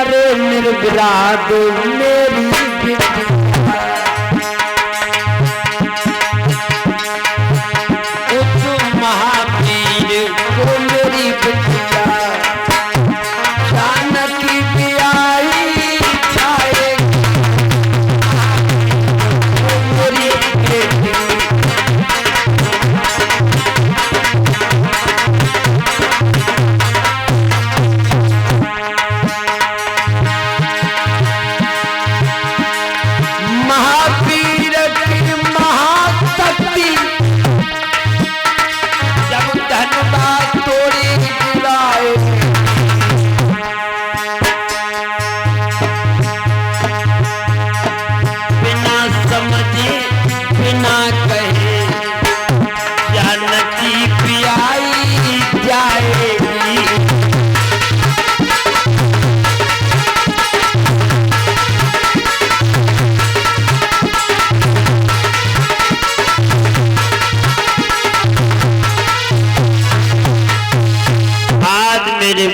रे निर्विराद मेरी बिटिया, उस महावीर को मेरी बिटिया, जानकी भी आई जाएगी मेरी बेटी।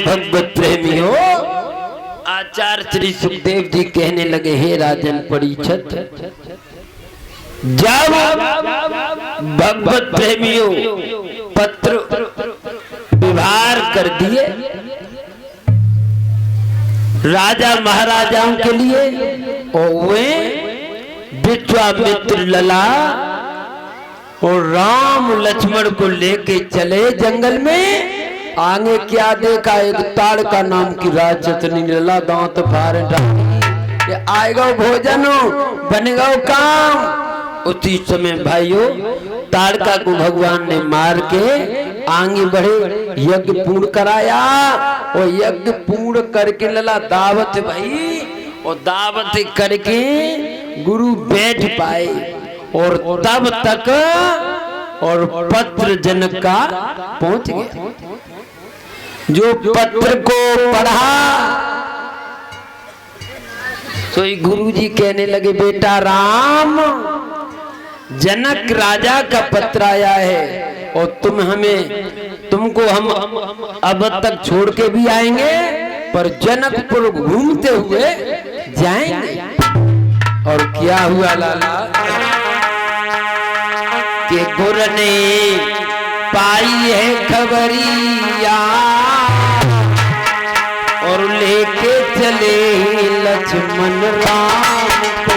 भगवत प्रेमियों, आचार्य श्री सुखदेव जी कहने लगे, हे राजन परीक्षित, जब भगवत प्रेमियों पत्र व्यवहार कर दिए राजा महाराजाओं के लिए, और वे विश्वामित्र लला और राम लक्ष्मण को लेके चले जंगल में। आगे क्या देखा, एक ताड़ का नाम की राजचतनी लला दांत फाड़ डाली, आएगा भोजनो बनेगा काम। उसी समय भाइयों ताड़का को भगवान ने मार के आगे बढ़े, यज्ञ पूर्ण कराया, और यज्ञ पूर्ण करके लला दावत भाई, और दावत करके गुरु बैठ पाए, और तब तक और पत्र जनक का पहुंच गया। जो पत्र को पढ़ा तो गुरुजी कहने लगे, बेटा राम, जनक राजा का पत्र आया है, और तुमको हम अब तक छोड़ के भी आएंगे, पर जनकपुर घूमते हुए जाएंगे। और क्या हुआ लाला के गुरु ने पाई है खबरिया, और लेके चले लक्ष्मण राम को।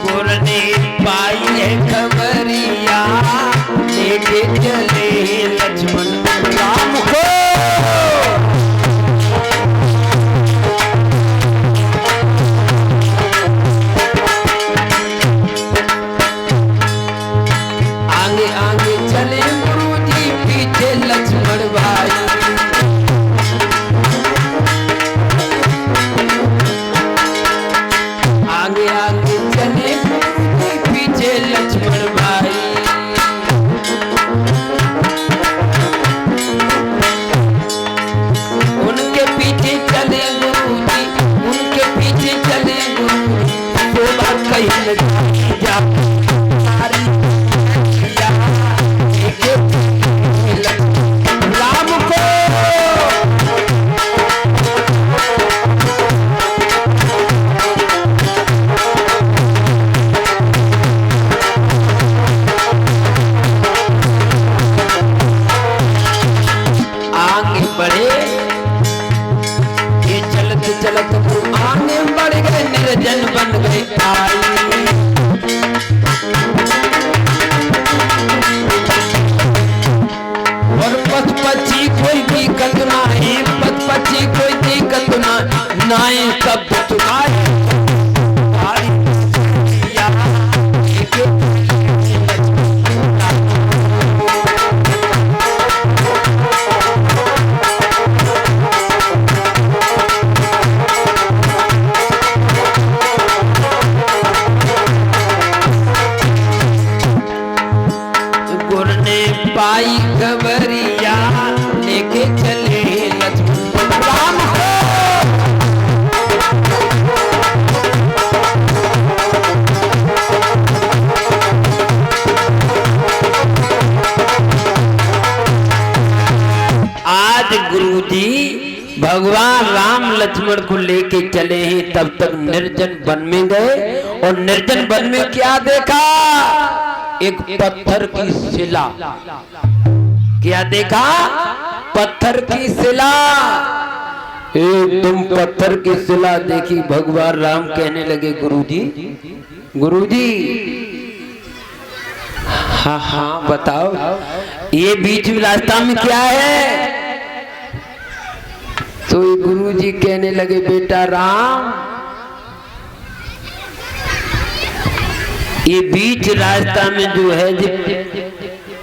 गुरु ने पाई है खबरिया, लेके चले लक्ष्मण राम को। भगवान राम लक्ष्मण को लेके चले हैं, तब तक निर्जन वन में गए और निर्जन वन में क्या देखा? एक पत्थर की शिला। क्या देखा? पत्थर की शिला। तुम पत्थर की शिला देखी। भगवान राम कहने लगे गुरुजी, गुरुजी, हाँ हाँ बताओ, ये बीच में रास्ता में क्या है? तो गुरुजी कहने लगे बेटा राम, ये बीच रास्ता में जो है,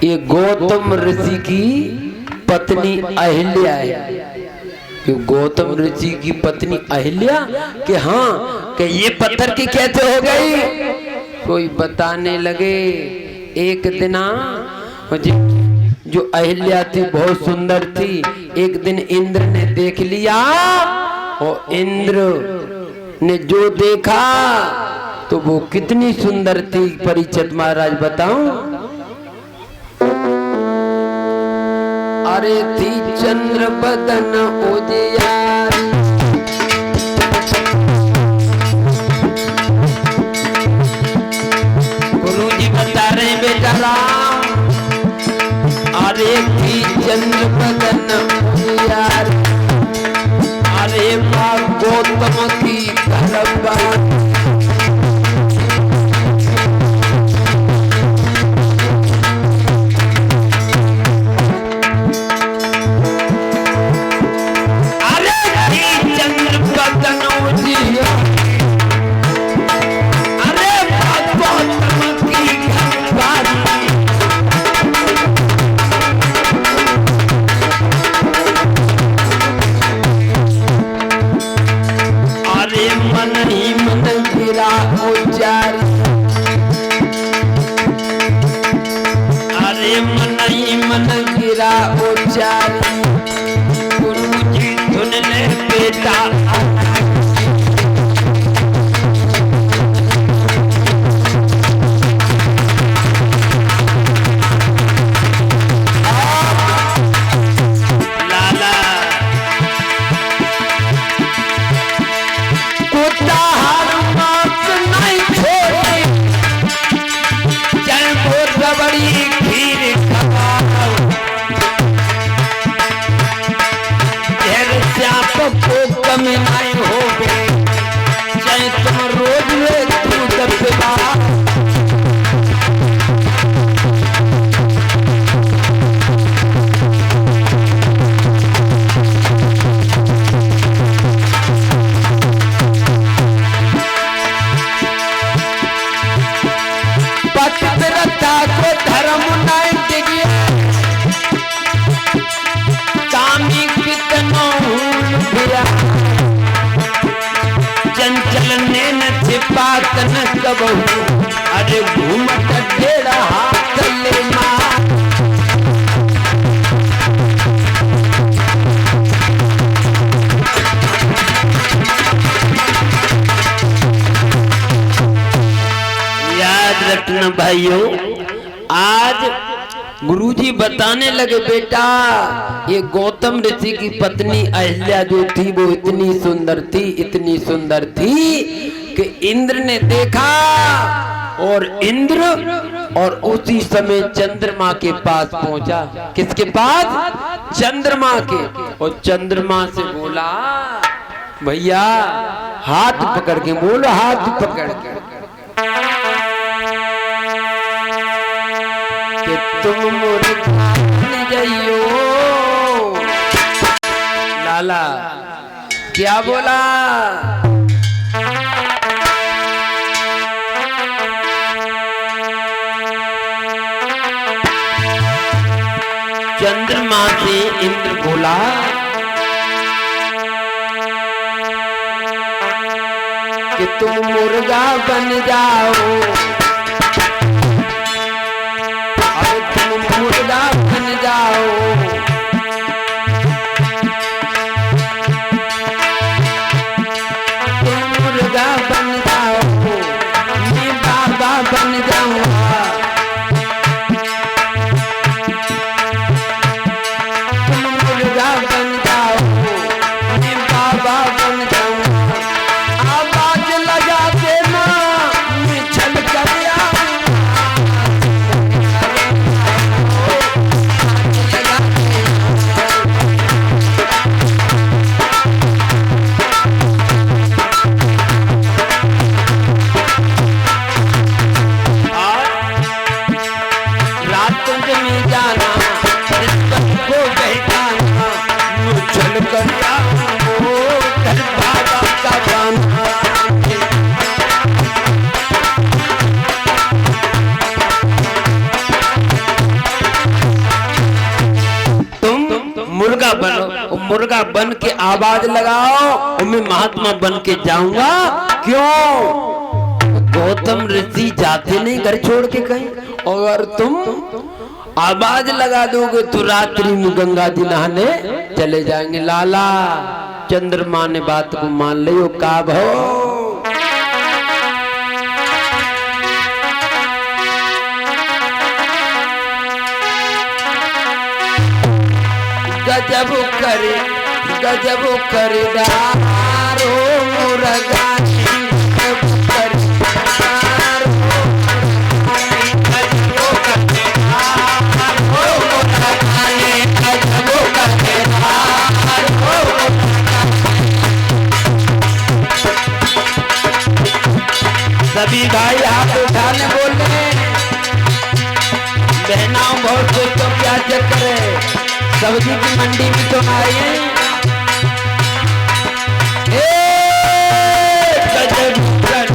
ये गौतम ऋषि की पत्नी अहिल्या है। गौतम ऋषि की पत्नी अहिल्या कि हाँ, कि ये पत्थर की कैसे हो गई? कोई बताने लगे एक दिन जो अहिल्या थी बहुत सुंदर थी। एक दिन इंद्र ने देख लिया और इंद्र ने जो देखा तो वो कितनी सुंदर थी। परीक्षित महाराज बताऊं? अरे थी चंद्र बदन उजियारी, गुरुजी बता रहे बेटा राम, अरे थी चंद्र बदन उजियारी, अरे माँ गौतम की तरफ अरे घूमत डेढ़ हाथ ले मार, याद रखना भाइयों। आज गुरुजी बताने लगे बेटा, ये गौतम ऋषि की पत्नी अहिल्या जो थी वो इतनी सुंदर थी, इतनी सुंदर थी कि इंद्र ने देखा और इंद्र और उसी समय चंद्रमा के पास पहुंचा। किसके पास? चंद्रमा के। और चंद्रमा से बोला भैया हाथ पकड़ के बोलो, हाथ पकड़ के कि तुम मुर्गा बन जाइयो। लाला क्या बोला? चंद्रमा से इंद्र बोला कि तुम मुर्गा बन जाओ, और तुम मुर्गा बन जाओ, तुम मुर्गा बन जाओ, मैं बाबा बन जाऊंगा। दुर्गा बन के आवाज लगाओ और मैं महात्मा बन के जाऊंगा। क्यों? गौतम ऋषि जाते नहीं घर छोड़ के कहीं, और तुम आवाज लगा दोगे तो रात्रि में गंगा जी नहाने चले जाएंगे। लाला चंद्रमा ने बात को मान लियो। का भो गजब करे दारो मुरगानी, गजब करे दारो मुरगानी, गजब करे दारो। सभी भाई हाथ उठाने बोल रहे हैं। बहनाओं बहुत तो क्या चक्कर है, सब्जी की मंडी में तो आए हैं। गजब कर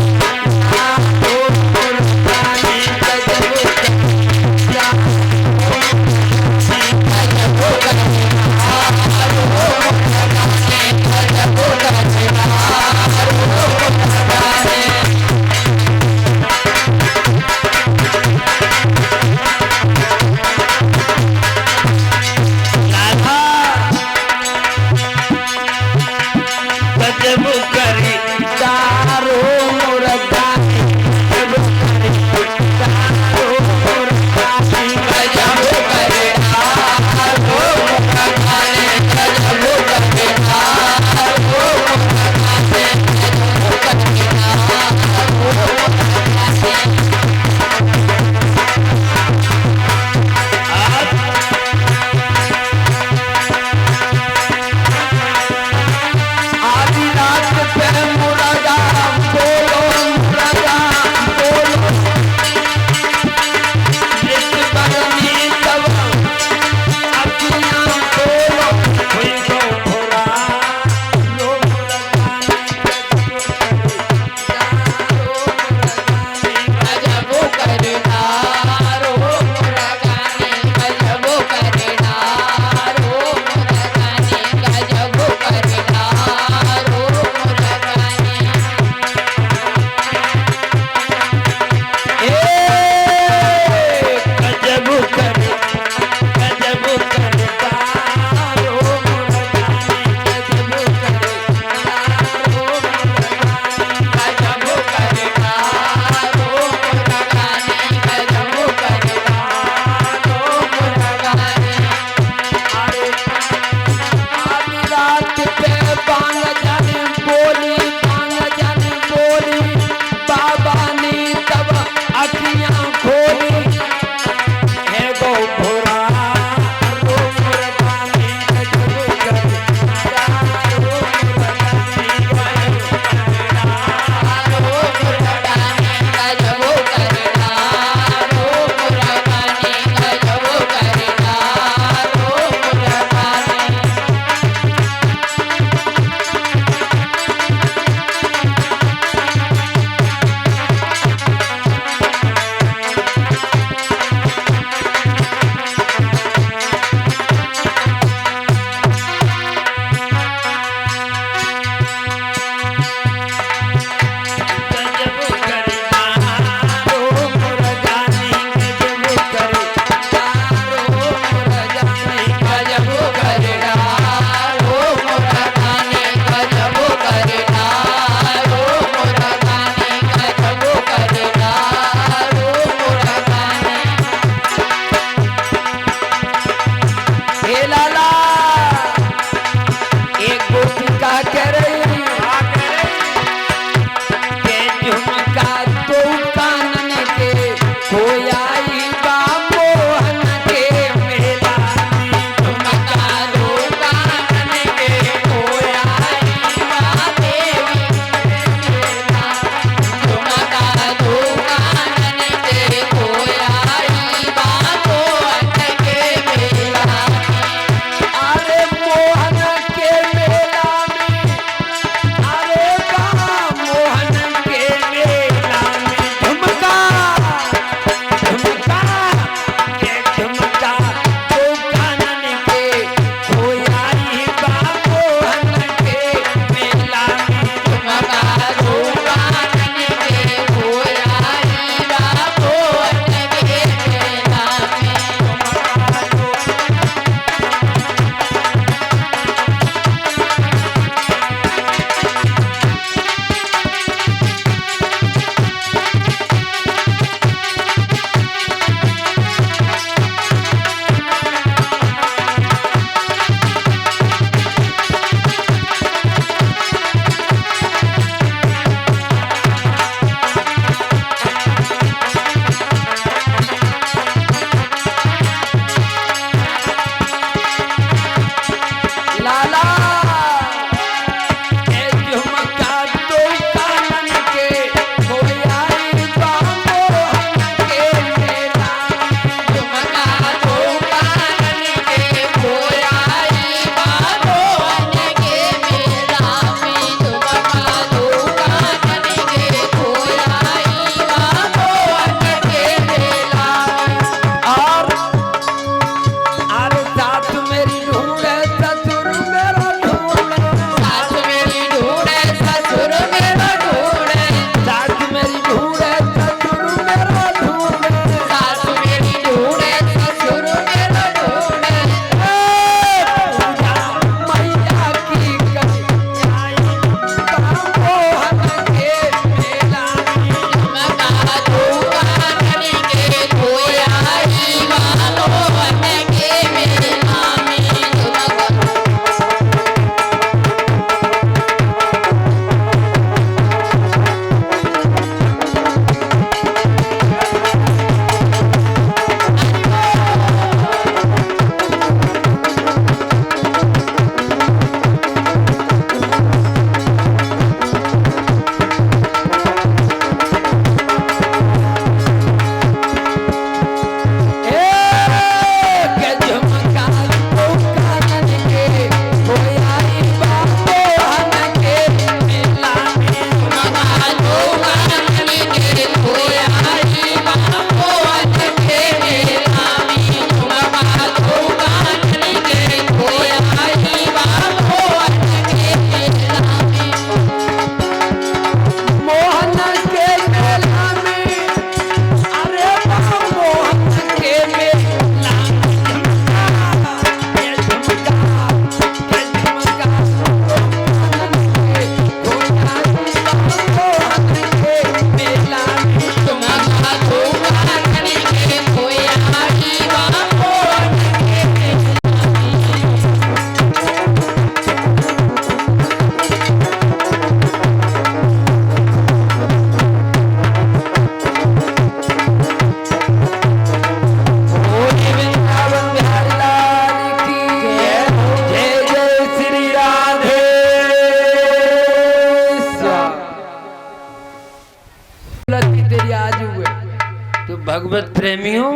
भगवत प्रेमियों,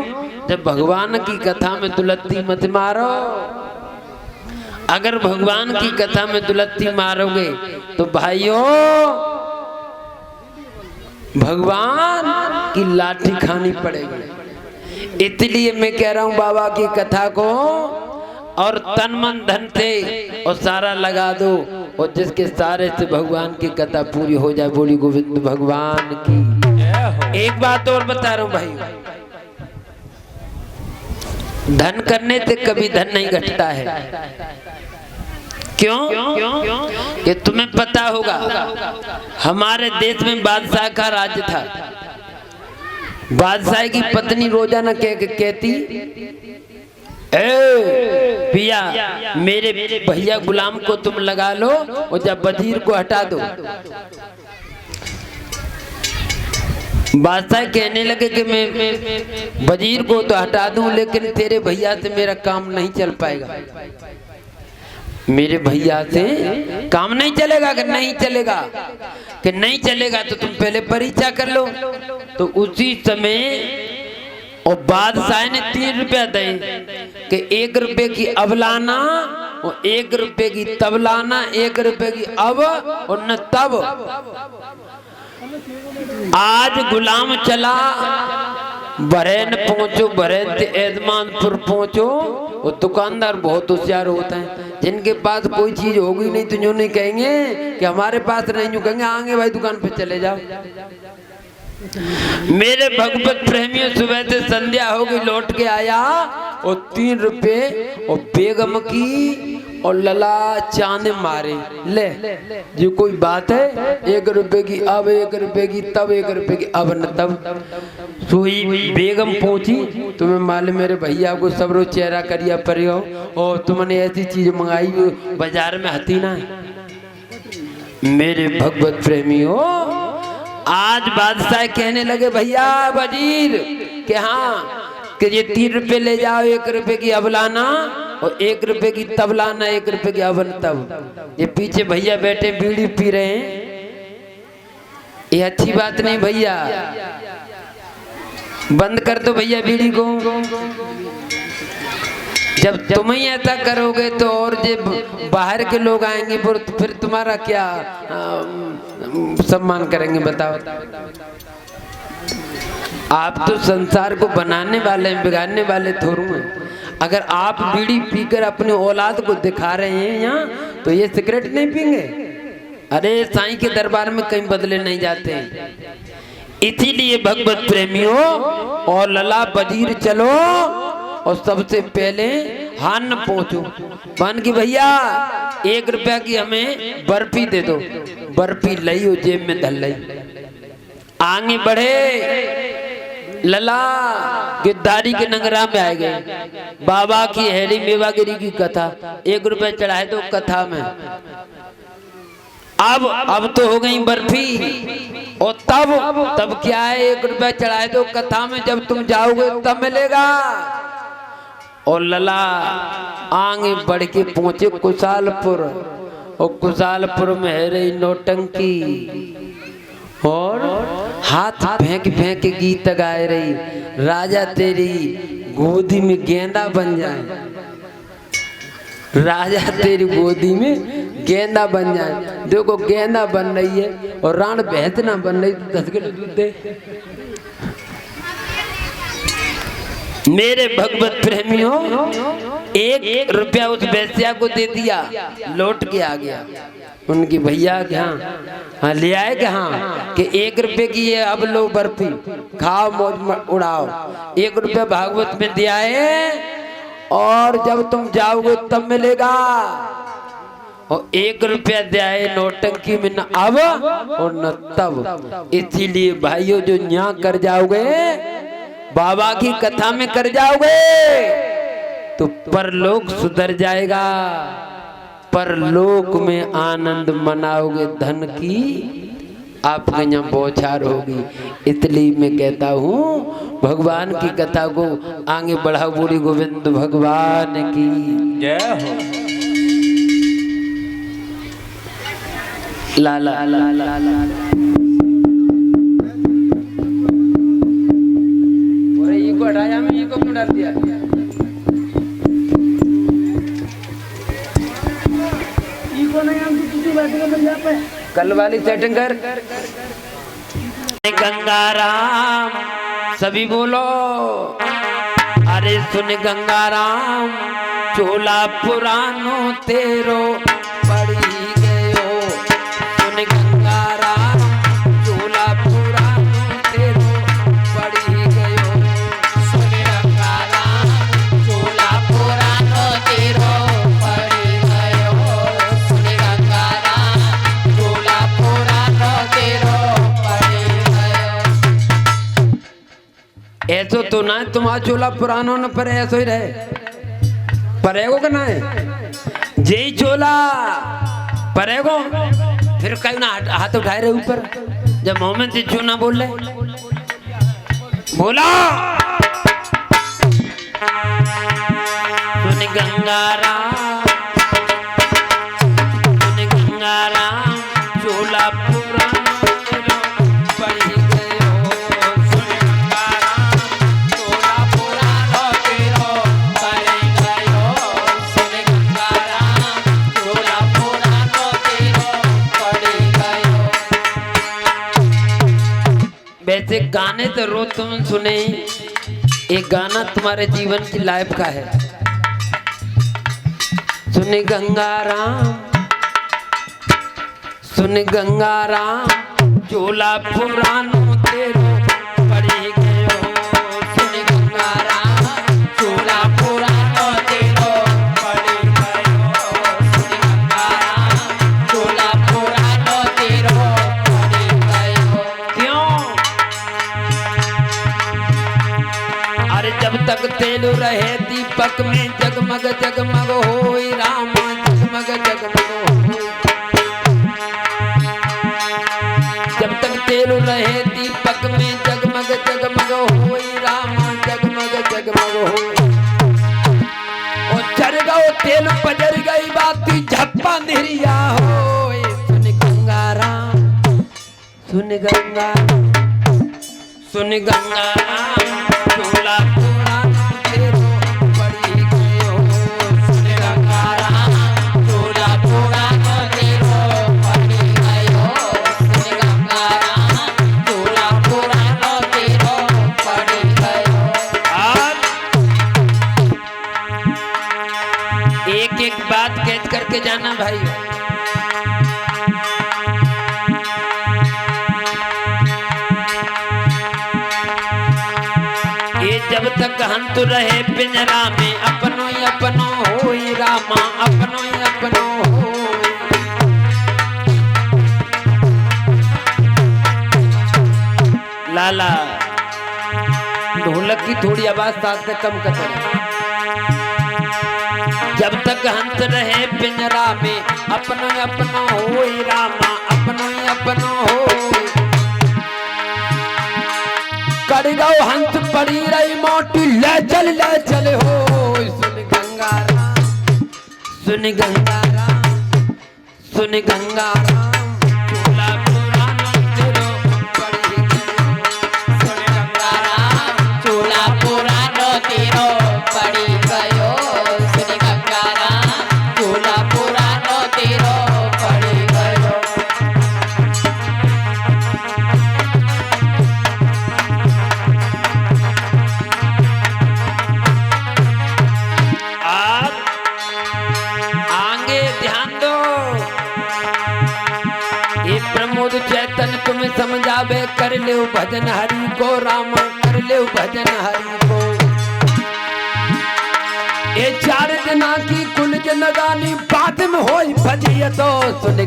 जब भगवान की कथा में दुलत्ती मत मारो। अगर भगवान की कथा में दुलत्ती मारोगे तो भाइयों भगवान की लाठी खानी पड़ेगी। इसलिए मैं कह रहा हूं बाबा की कथा को और तन मन धन से और सारा लगा दो, और जिसके सारे से भगवान की कथा पूरी हो जाए। बोली गोविंद भगवान की। एक बात और बता रहा हूं भाई, धन करने से कभी धन नहीं घटता है। क्यों? ये तुम्हें पता होगा, हमारे देश में बादशाह का राज्य था। बादशाह की पत्नी रोजाना कहती, ए पिया मेरे भैया गुलाम को तुम लगा लो और जब वजीर को हटा दो। बादशाह कहने लगे कि मैं वजीर को तो हटा दूं, लेकिन तेरे भैया से मेरा काम नहीं चल पाएगा। मेरे भैया से काम नहीं चलेगा। कि नहीं चलेगा, कि नहीं चलेगा तो तुम पहले परीक्षा कर लो। तो उसी समय और बादशाह ने 3 रुपया दे कि 1 रुपए की अब लाना और 1 रुपए की तब लाना, 1 रुपए की अब और न तब। आज गुलाम चला बरेन पहुंचो, बरेन से एजमानपुर पहुंचो। और दुकानदार बहुत होशियार होता है, जिनके पास कोई चीज होगी नहीं तो जो नहीं कहेंगे कि हमारे पास नहीं, जो कहेंगे आगे भाई दुकान पे चले जाओ। मेरे भगवत प्रेमियों सुबह से संध्या हो गई, लौट के आया और 3 रुपए और बेगम की और लला चाने मारे। ले जो कोई बात है, 1 रुपए की अब, 1 रुपए की तब, 1 रुपए की अब न तब। सोई बेगम पहुंची, तुम्हें मालूम मेरे भैया को सब रोज चेहरा करिया पड़े हो और तुमने ऐसी चीज मंगाई बाजार में हती ना। मेरे भगवत प्रेमियों, आज बादशाह कहने लगे भैया वजीर कि हाँ कि ये 3 रुपए ले जाओ, 1 रुपए की अब लाना और 1 रुपए की तब लाना, 1 रुपए की अब तब। ये पीछे भैया बैठे बीड़ी पी रहे हैं, ये अच्छी बात नहीं भैया, बंद कर दो भैया बीड़ी को। जब तुम ही ऐसा करोगे तो और जो बाहर के लोग आएंगे फिर तुम्हारा क्या सम्मान करेंगे बताओ। आप तो संसार को बनाने वाले हैं, बिगाड़ने वाले थोड़ू हैं। अगर आप बीड़ी पीकर अपने औलाद को दिखा रहे हैं यहाँ, तो ये सिगरेट नहीं पीएंगे? अरे साईं के दरबार में कहीं बदले नहीं जाते हैं। इसीलिए भगवत प्रेमियों और लला वजीर चलो और सबसे पहले हान पहुंचो। मान की भैया 1 रुपया की हमें बर्फी दे दो। बर्फी लई हो जेब में धल लई, आगे बढ़े लला गिरधारी के नगरा में आ गए। बाबा की हैरी मेवागिरी की कथा, 1 रुपया चढ़ाए तो कथा में। अब तो हो गई बर्फी, और तब क्या है, 1 रुपया चढ़ाए तो कथा में, जब तुम जाओगे तब मिलेगा। और लला आगे बढ़ के पहुंचे कुशालपुर, और कुशालपुर में है रही नौटंकी और हाथ फेंक फेंक के गीत गाए रही, राजा तेरी गोदी में गेंदा बन जाए, राजा तेरी गोदी में गेंदा बन जाए। देखो गेंदा बन रही है और राण भैंस ना बन रही, 10 किलो दूध दे। मेरे भगवत प्रेमियों 1 रुपया उस वैश्या को दे दिया, लौट के आ गया। उनकी भैया के हाँ ले आए कि हाँ कि 1 रुपए की ये अब लो बर्फी खाओ मौज उड़ाओ। 1 रुपया भागवत में दिया है और जब तुम जाओगे तब मिलेगा। और 1 रुपया दिया है नौटंकी में, न अब और न तब। इसीलिए भाइयों जो यहाँ कर जाओगे, बाबा की कथा में कर जाओगे, तो परलोक सुधर जाएगा, परलोक में आनंद मनाओगे, धन की आपके यहाँ बौछार होगी। इसलिए मैं कहता हूँ भगवान की कथा को आगे बढ़ाओ। बोली गोविंद भगवान की जय हो। ला ला ला ला ला कल वाली सेटिंग कर। गंगाराम सभी बोलो, अरे सुन गंगाराम चोला पुरानो तेरो पड़ी गयो। सुन गंगाराम चोला पुरानो तेरो पड़ी गयो। सुन गंगाराम चोला पुरानो तेरो पड़ी गयो। सुन गंगाराम चोला पुरानो तेरो पड़ी गयो। ऐसो तो ना तुम्हारा चोला पुरानो न पर ऐसो ही रहे, परेगो का ना है जय चोला परेगो। फिर कहीं ना हाथ उठाए रहे ऊपर, जब मोहम्मद से चूना बोल रहे बोला। सुन गंगाराम चोला पुरानो तेरो पड़ी गयो। सुन गंगाराम चोला पुरानो तेरो पड़ी गयो। सुन गंगाराम चोला पुरानो तेरो पड़ी गयो। वैसे गाने तो रोज तुम सुने, एक गाना तुम्हारे जीवन की लाइफ का है। सुन गंगाराम चोला पुरानो तेरो पड़ी गयो। सुन गंगाराम चोला पुरानो तेरो पड़ी गयो। सुन गंगाराम चोला पुरानो तेरो पड़ी गयो। क्यों? अरे जब तक तेल रहे दीपक में जगमग जगमग होई रामा, जगमग जगमग होई। जब तक तेल रहे दीपक में जगमग जगमग होई रामा, जगमग जगमग होई। ओ चढ़ गओ तेल पजर गई बाती झप्पा निरिया होई। सुन गंगाराम चोला पुरानो तेरो पड़ी गयो। सुन गंगाराम चोला पुरानो तेरो पड़ी गयो। सुन गंगाराम चोला पुरानो तेरो पड़ी गयो। आज एक एक बात कैद करके जाना भाई। ये जब तक हंत रहे पिंजरा में अपनो ही अपनो होई रामा, अपनो ही अपनो होई। लाला ढोलक की थोड़ी आवाज साथ से कम कर दे। जब तक हंस रहे पिंजरा में अपनो ही अपनो होई रामा, अपनो ही अपनो होई। कर गओ हंस पड़ी रही मोटी ले चल हो। सुन गंगाराम चोला पुरानो तेरो पड़ी गयो। सुन गंगाराम चोला पुरानो तेरो पड़ी गयो। सुन गंगाराम चोला पुरानो तेरो पड़ी गयो। आप आगे ध्यान दो। ये प्रमोद चैतन्य तुम्हें समझावे, कर ले भजन हरि को रामा, कर ले भजन हरि को। ये 4 दिना की कुल जनदानी बाद में होई भजिए तो। सुन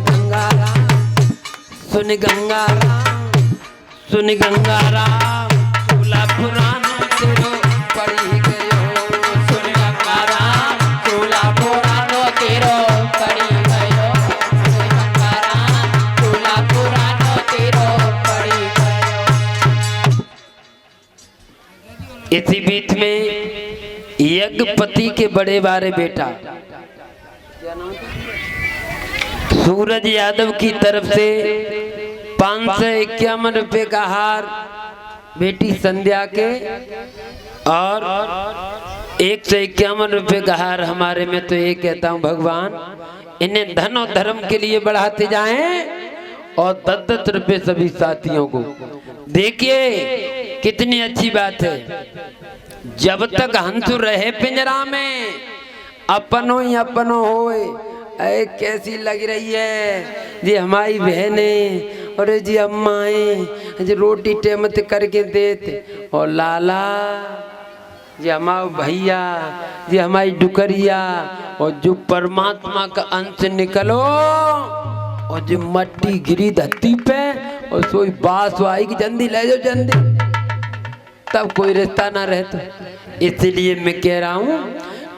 गंगाराम चोला पुरानो तेरो पड़ी गयो। सुन गंगाराम चोला पुरानो तेरो पड़ी गयो। सुन गंगाराम चोला पुरानो तेरो पड़ी गयो। इसी बीच में यज्ञपति के बड़े बारे बेटा सूरज यादव की तरफ से 551 रुपए का हार बेटी संध्या के और 151 रुपए का हार हमारे में। तो ये कहता हूँ भगवान इन्हें धन और धर्म के लिए बढ़ाते जाएं और 10-10 रुपए सभी साथियों को। देखिए कितनी अच्छी बात है। जब तक हंस रहे पिंजरा में अपनो ही अपनो होए। ऐ कैसी लग रही है जी हमारी बहनें और जी अम्माएं जी रोटी टेमत करके देते और लाला जी हमारा भैया जी हमारी डुकरिया और जो परमात्मा का अंश निकलो और जो मट्टी गिरी धरती पे और सोई बास आई कि जल्दी ले जाओ जल्दी, तब कोई रिश्ता ना रहता। इसलिए मैं कह रहा हूँ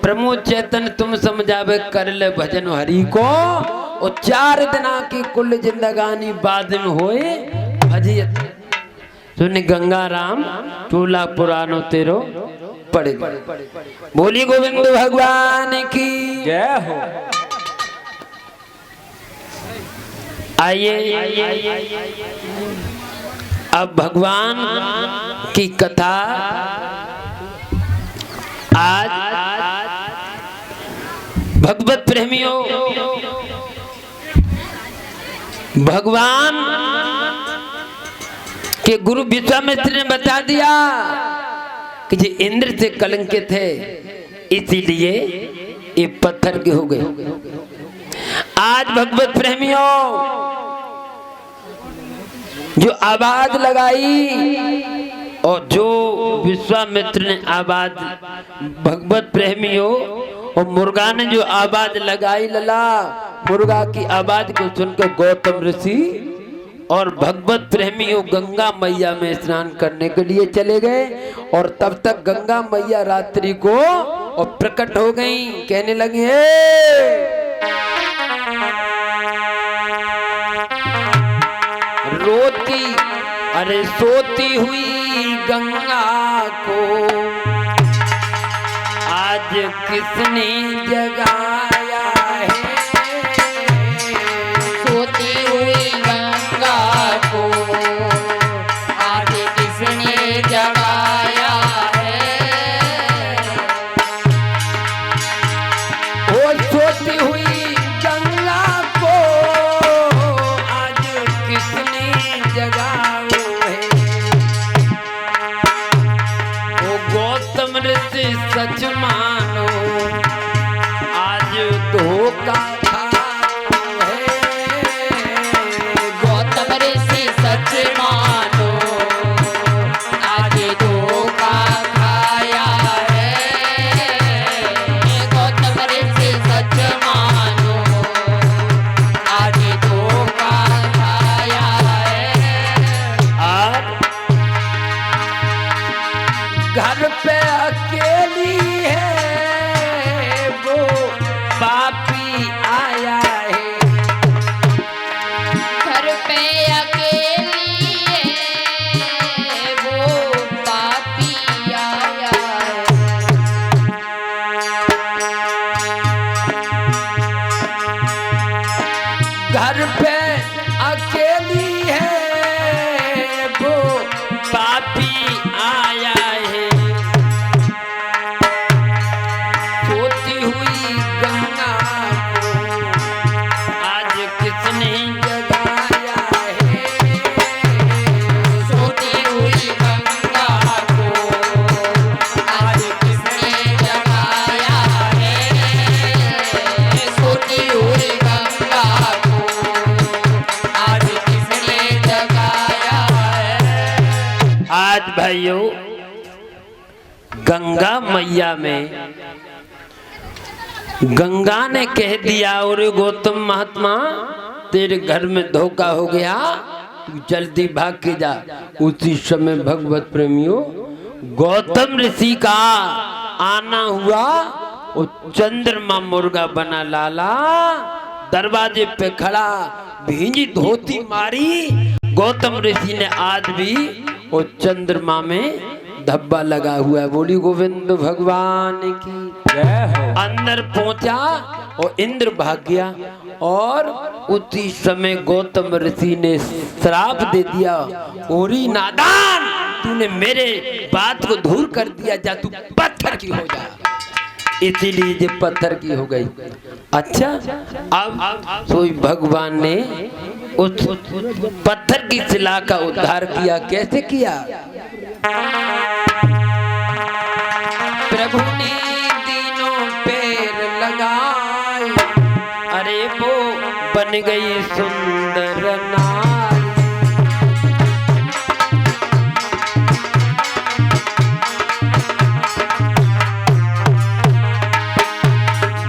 प्रमोद चैतन्य तुम समझावे कर ले भजन हरि को और 4 दिना की कुल जिंदगानी बाद में होए भजियत। सुन गंगा राम चूला पुरानो तेरो पड़े। बोली गोविंद भगवान की जय हो। आइए अब भगवान की कथा आज भगवत प्रेमियों भगवान के गुरु विश्वामित्र ने बता दिया कि जो इंद्र से कलंकित है इसीलिए ये पत्थर के हो गए। आज भगवत प्रेमियों जो आवाज लगाई और जो विश्वामित्र ने आवाज भगवत प्रेमियों और मुर्गा ने जो आवाज लगाई लला मुर्गा की आवाज को सुनकर गौतम ऋषि और भगवत प्रेमियों गंगा मैया में स्नान करने के लिए चले गए और तब तक गंगा मैया रात्रि को और प्रकट हो गई। कहने लगी रोती अरे सोती हुई गंगा को आज किसने जगाया है। सोती हुई गंगा को आज किसने जगाया है। वो सोती हुई गंगा को आज किसने जगाओ है। वो गौतम ऋषि सच मानो आज धोखा खाओ है। गौतम ऋषि सच मानो आज धोखा खाया है। गौतम ऋषि सच मानो आज धोखा खाया है। आज घर पे अकेली है वो पापी आया है। घर पे अकेली है वो पापी आया है। घर पे अकेली है वो पापी आया है। सोती हुई गंगा को आज किसने जगाया है। सोती हुई गंगा को आज किसने जगाया है। सोती हुई गंगा को आज किसने जगाया है। आज भाइयों गंगा मैया में गंगा ने कह दिया और गौतम महात्मा तेरे घर में धोखा हो गया तू जल्दी भाग के जा। उसी समय भगवत प्रेमियों गौतम ऋषि का आना हुआ और चंद्रमा मुर्गा बना लाला दरवाजे पे खड़ा भींजी धोती मारी। गौतम ऋषि ने आज भी वो चंद्रमा में धब्बा लगा हुआ है। बोली गोविंद भगवान की जय हो। अंदर पहुंचा और इंद्र भाग गया और उसी समय गौतम ऋषि ने श्राप दे दिया ओरी नादान तूने मेरे बात को दूर कर दिया जा तू पत्थर की हो जा। इसीलिए ये पत्थर की हो गई। अच्छा, अब तो भगवान ने उस पत्थर की शिला का उद्धार किया। कैसे किया? प्रभु ने तीनों पैर लगाए, अरे वो बन गई सुंदर नारी।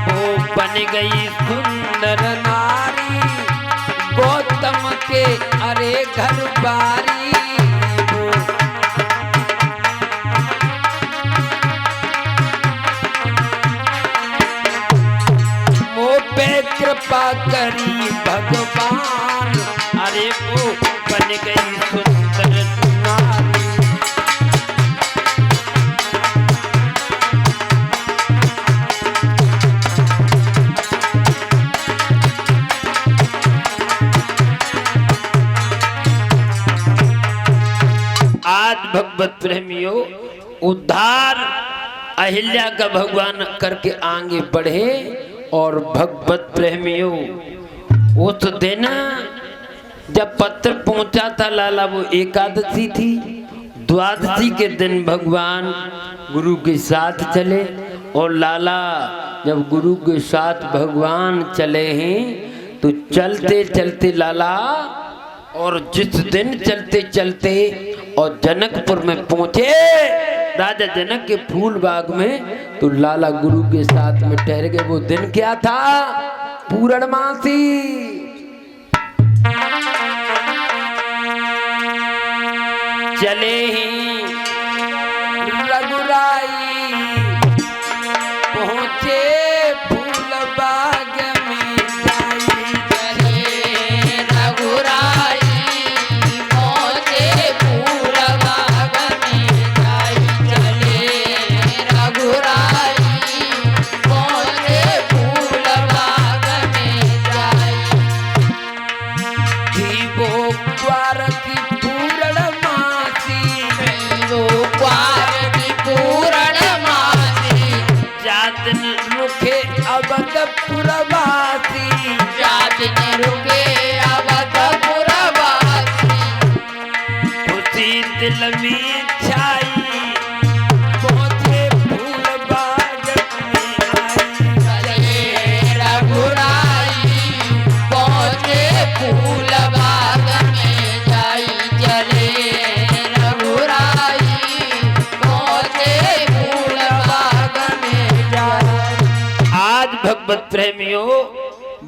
वो बन गई सुंदर नारी, गौतम के अरे घर बारी। कृपा करी भगवान, अरे वो बन गई सुंदर नारी। आज भगवत प्रेमियों उद्धार अहिल्या का भगवान करके आगे बढ़े। और भगवत प्रेमियों उस दिन जब पत्र पहुंचा था लाला, वो एकादशी थी। द्वादशी के दिन भगवान गुरु के साथ चले। और लाला जब गुरु के साथ भगवान चले हैं तो चलते चलते लाला, और जिस दिन चलते चलते और जनकपुर में पहुंचे, राजा जनक के फूल बाग में, तो लाला गुरु के साथ में ठहर गए। वो दिन क्या था? पूर्णमासी। चले ही रघुराई, पहुंचे फूल बाग में जाई। चले रघुराई, पहुंचे फूल बाग में जाई। चले रघुराई, पहुंचे फूल बाग में जाई। थी वो क्वार की पूर्णमासी, वो क्वार की पूर्णमासी, जातन रुखे अवधपुरवासी। जातिन रुके अवधपुरवासी। खुशी दिल में छाई, पहुंचे फूल बाग में आई। चले रघुराई, पहुंचे फूल बाग में जाई। चले रघुराई, पहुंचे फूल बाग में जाई। आज भगवत प्रेमियों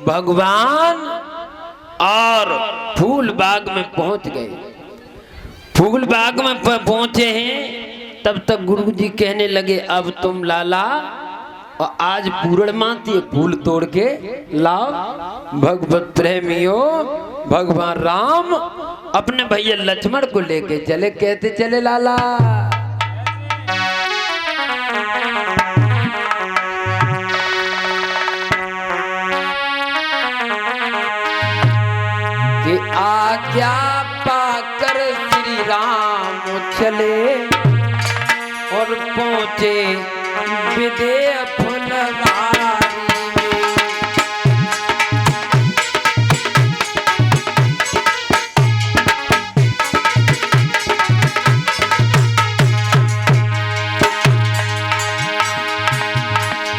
भगवान और फूल बाग में पहुंच गए। फूल बाग में पहुंचे हैं, तब तक गुरु जी कहने लगे, अब तुम लाला और आज पूर्णमासी फूल तोड़ के लाओ। भगवत प्रेमियों भगवान राम अपने भैया लक्ष्मण को लेके चले। कहते चले लाला, कि आज्ञा पाकर श्री राम चले और पहुंचे विदेह फुलवारी में।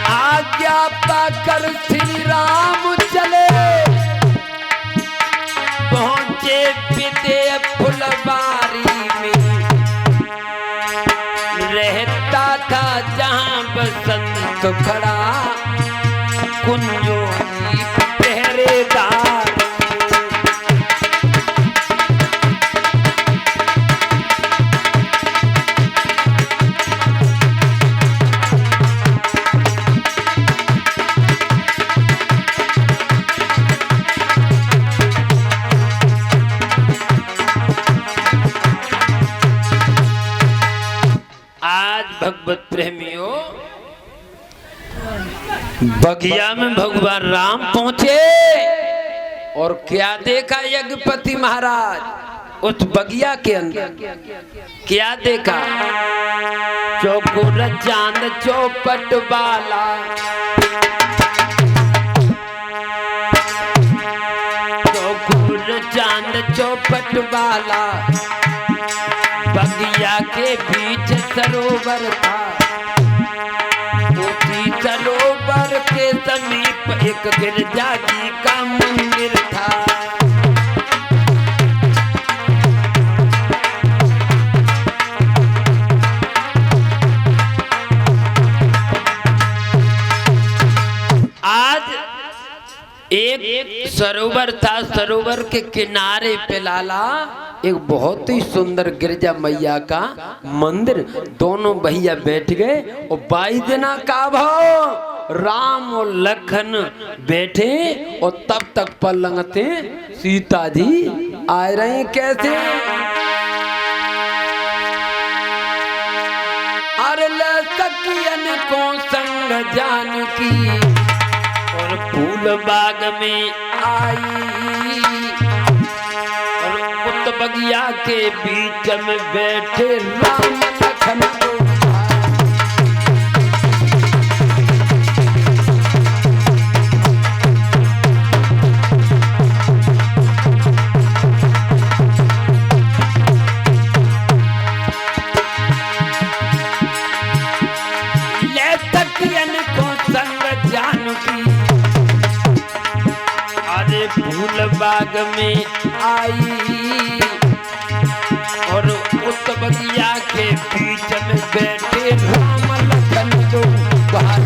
आज्ञा पाकर श्री राम चले, पहुंचे विदेह फुलवारी में। रहता था जहां बसंत खड़ा, कुंजों की पहरेदार। आज भगवत प्रेमियों बगिया में भगवान राम पहुंचे और क्या देखा यज्ञपति महाराज उस बगिया के अंदर क्या देखा? चौकुर चांद चौपट वाला, चौकुर चांद चौपट वाला, बगिया के बीच सरोवर था। उसी सरोवर के समीप एक गिरजा जी का मंदिर था। आज एक सरोवर था, सरोवर के किनारे पे लाला एक बहुत ही सुंदर गिरजा मैया का मंदिर। दोनों भैया बैठ गए और 22 दिना का भाव राम और लखन बैठे और तब तक पलंगते सीता जी आ रहे हैं। कैसे? अरे सखियन को संग जानकी और फूल बाग में आई, और उत बगिया के बीच में बैठे राम लखन को। ले सखियन को संग जानकी फूल बाग में आई, और उस बगिया के बीच में बैठे राम लखन दो भाई।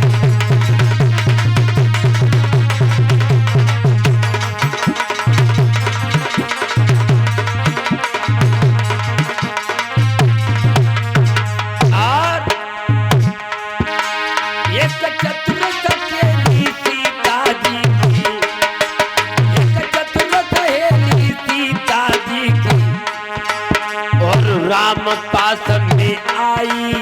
और एक चतुर सहेली सीता जी की, राम पास में आई,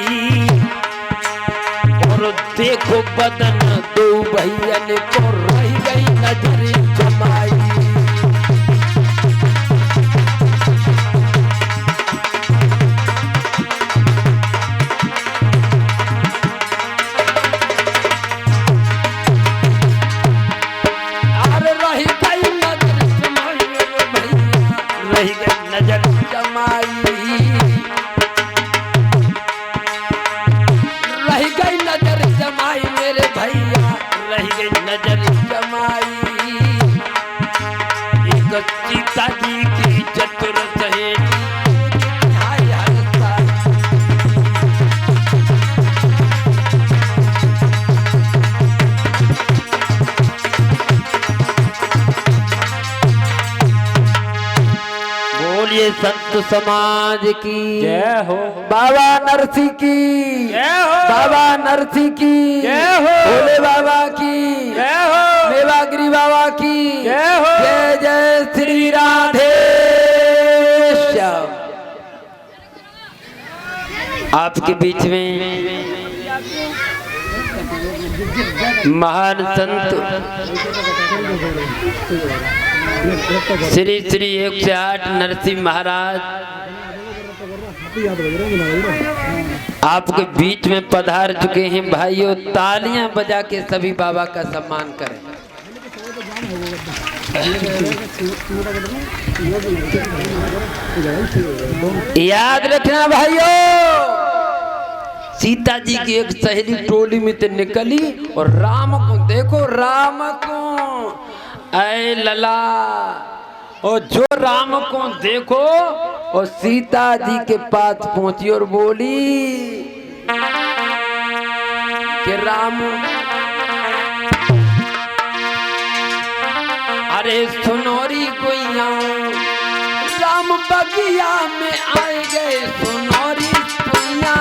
और देखो बदन दो भैयन को रह गई नजर जमाई। अरे रह गई नजर जमाई भैया, रह गई नजर जमाई। नजर जमाई एक सीता जी की चतुर सहेली हाय हंसा। बोलिए संत समाज की जय हो, बाबा नरसिंह की जय हो, बाबा नरसिंह की जय हो, भोले बाबा की जय हो, मेवागिरी बाबा की जय हो। जय जय श्री राधे श्याम। आपके बीच में महान संत श्री श्री 108 नरसिंह महाराज आपके बीच में पधार चुके हैं। भाइयों तालियां बजा के सभी बाबा का सम्मान करें। याद रखना भाइयों, सीता जी की एक सहेली टोली में से निकली और राम को देखो, राम को ऐ लला, और जो राम को देखो और सीता जी के पास पहुंची और बोली कि राम, अरे सुनोरी गुइया, राम बगिया में आए गए सुनोरी गुइया।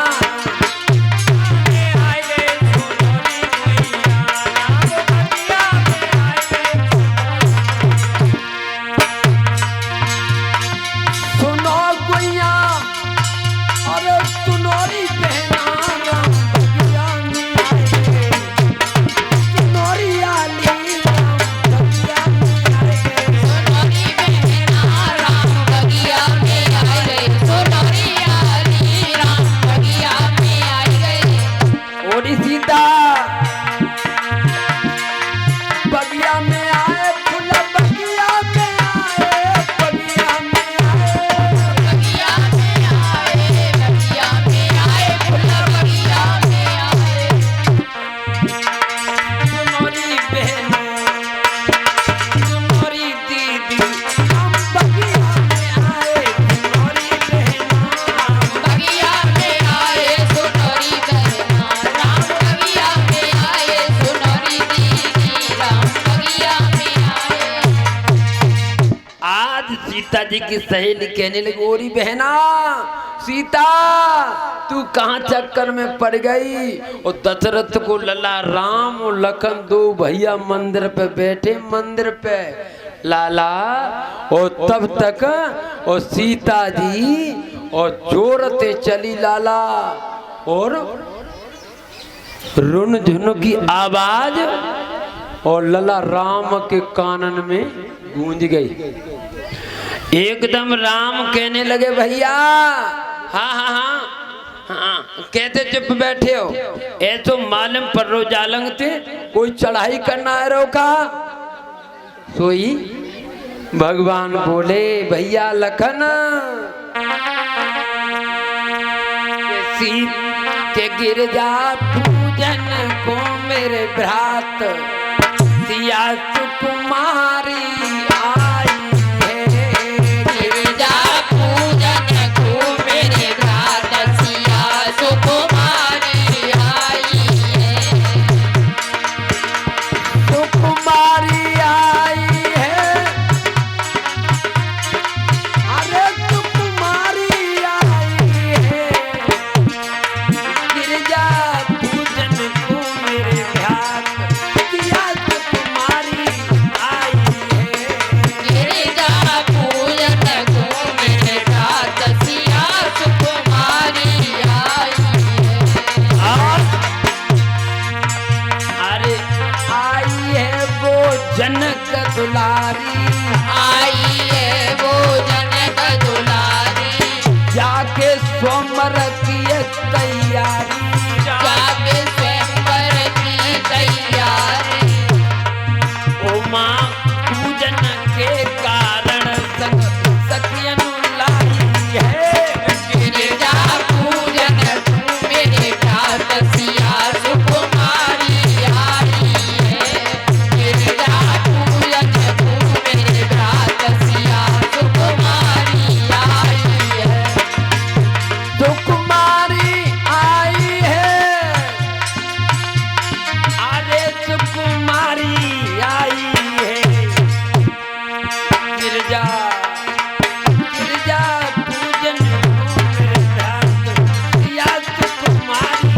राम बगिया में जी की सहेली कहने लगी, ओरी बहना सीता तू कहाँ चक्कर में पड़ गई। और दशरथ को लला राम और लखन दो भैया मंदिर पे बैठे, मंदिर पे लाला। और तब तक और सीता जी और जोरते चली लाला, और रुन झुन की आवाज और लला राम के कानन में गूंज गई। एकदम राम कहने लगे, भैया हाँ हाँ हाँ हाँ कहते चुप बैठे हो, ऐसो मालूम पर रो जालंग थे, कोई चढ़ाई करना है रोका सोई। भगवान बोले, भैया लखन के गिरजा पूजन को मेरे भ्रात सिया सुकुमारी आई है। गिरजा पूजन को मेरे भ्रात सिया सुकुमारी आई है। सुकुमारी आई है, अरे सुकुमारी आई है। गिरजा पूजन को मेरे भ्रात सिया सुकुमारी आई है। गिरजा पूजन को मेरे भ्रात सिया सुकुमारी आई है। अरे आई है वो जनक दुलारी, आई है वो जनक दुलारी, जाके स्वयंवर की तैयारी, जाके स्वयंवर की तैयारी। ओ माँ पूजन के कारण सखियन लाई है। गिरजा पूजन को मेरे भ्रात सिया सुकुमारी आई है। गिरजा पूजन को मेरे भ्रात सिया सुकुमारी आई है। सुकुमारी आई है, अरे सुकुमारी आई है। गिरजा गिरजा पूजन को मेरे भ्रात सिया सुकुमारी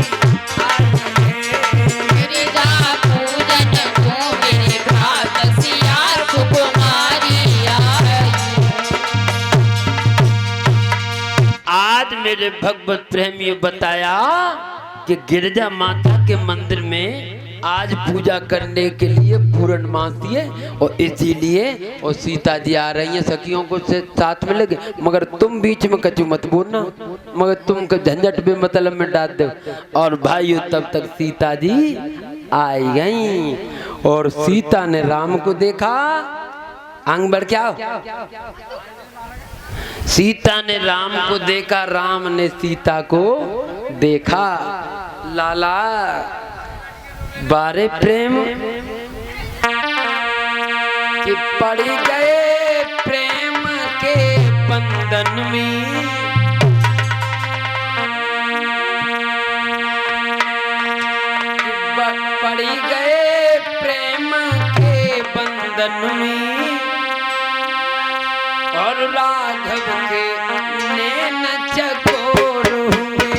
आई है। गिरजा पूजन को मेरे भ्रात सिया सुकुमारी आई है। आज मेरे भगवत प्रेमियों बताया कि गिरजा माता के मंदिर में आज पूजा करने के लिए पूर्णमासी है, और इसीलिए और सीता जी आ रही हैं सखियों को से साथ में लगे। मगर तुम बीच में कचू मत बोलना, मगर तुम झंझट भी मतलब में डाल दो। और भाइयों तब तक सीता जी आई गई, और सीता ने राम को देखा। आंग बढ़ क्या सीता ने राम को देखा, राम ने सीता को देखा। लाला बारे प्रेम कि पड़ गए प्रेम के बंधन में, पड़ गए प्रेम के बंधन में, और राघव के नैन चकोर हुए।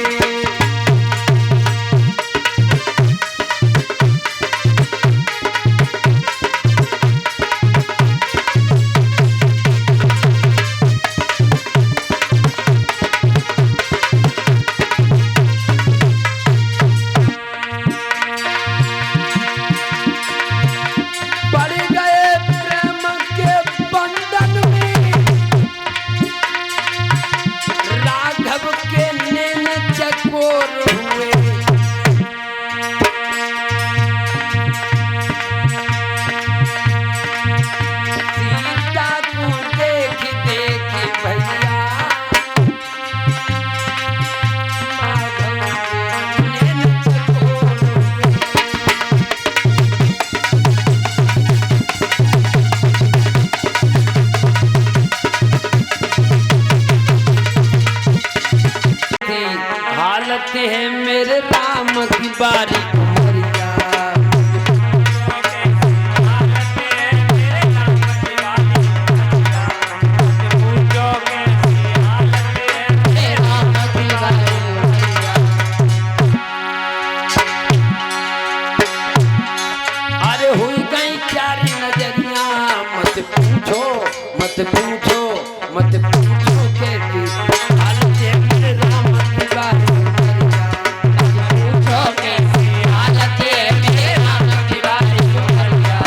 पड़ गए प्रेम के बंधन में, राघव के नैन चकोर हुए। सीता को देख देख भैया राघव के नैन चकोर हुए। हालत है मेरे राम की बारी उमरिया, मत पूछो कैसी हालत है मेरे राम की बारी उमरिया। पूछो कैसी हालत है मेरे राम की बारी उमरिया।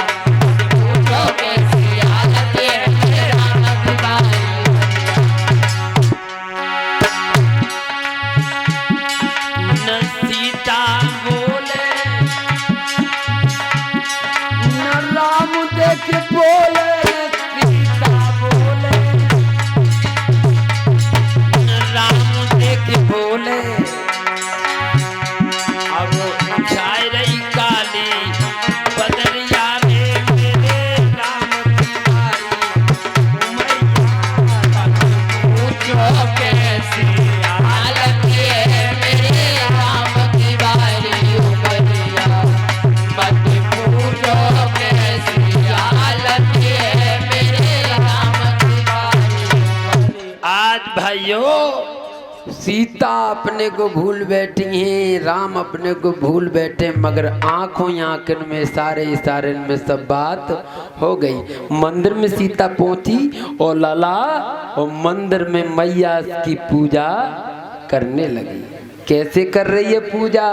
पूछो कैसी हालत है मेरे राम की बारी न सीता बोले न राम देख बोले न सीता बोले न राम देख बोले। अब छाई रही काली बदरिया में मेरे राम की बारी उमरिया। पूछो कैसी हालत है मेरे राम की बारी उमरिया। मत पूछो कैसी हालत है मेरे राम की बारी उमरिया। आज भाइयों सीता अपने को भूल बैठी हैं, राम अपने को भूल बैठे, मगर आंखों आंखन में सारे इशारे में सब बात हो गई। मंदिर में सीता पहुंची और लाला और मंदिर में मैया की पूजा करने लगी। कैसे कर रही है पूजा?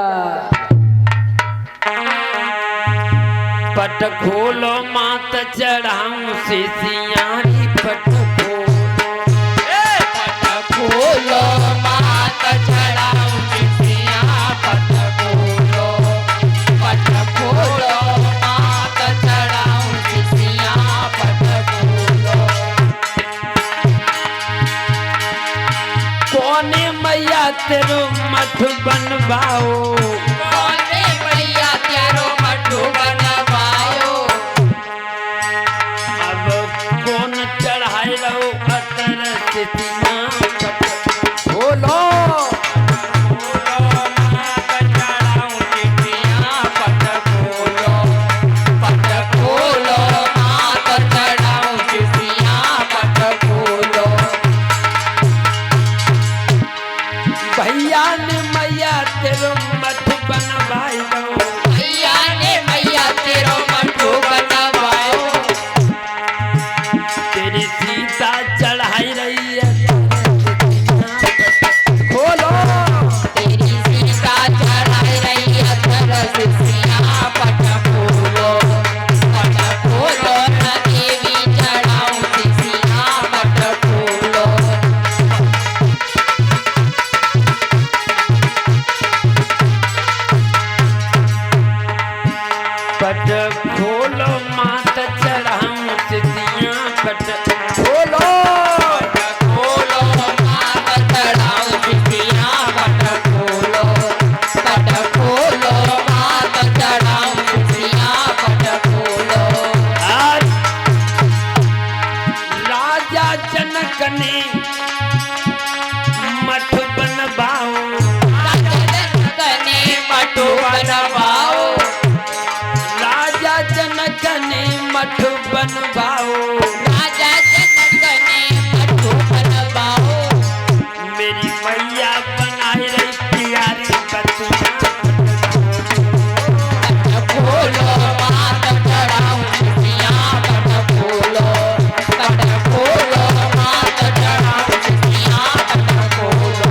पट खोलो मात चढ़ाऊं से सियारी पट खोलो मात चढ़ाऊं चिट्ठियां पट खोलो। पट खोलो मात चढ़ाऊं चिट्ठियां पट खोलो। कोने मैया तेरो मठ बनवाओ। कौने मैया तेरो मठू बनवायो। अब कौन चढ़ाई लो अतर से बोलो। भैया ने मैया तेरो मठ बनवाई दो। भैया ने मैया तेरो मठू बनवायो। तेरी सीता चढ़ाई रही है बोलो। तेरी सीता चढ़ाई रही है तरसिया पट खोलो। पट खोलो न देवी चढ़ाऊं सिसिया पट खोलो। पट खोलो मात चढ़ाऊं सिसिया पट खोलो। खोलो मात चढ़ाऊं सिसिया पट खोलो। पट खोलो मात चढ़ाऊं सिसिया पट खोलो। आज राजा जनक ने मठ बनवाओ। कने मठू बनवाओ। राजा जनक ने मठ बनवाओ। राजा जनक ने मठू बनवाओ। मेरी मैया बनाई रही प्यारी बतिया। पट खोलो मात चढ़ाऊं सिसिया पट खोलो। पट खोलो मात चढ़ाऊं सिसिया पट खोलो।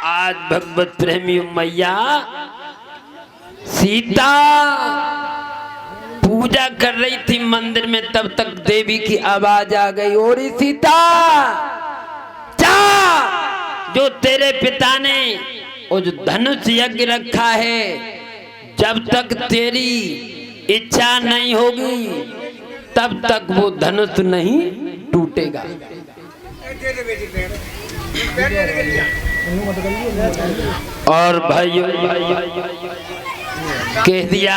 आज भगवत प्रेमी मैया सीता पूजा कर रही थी मंदिर में, तब तक देवी की आवाज आ गई। और सीता जा, जो तेरे पिता ने वो जो धनुष यज्ञ रखा है, जब तक तेरी इच्छा नहीं होगी तब तक वो धनुष नहीं टूटेगा। और भाइयों कह दिया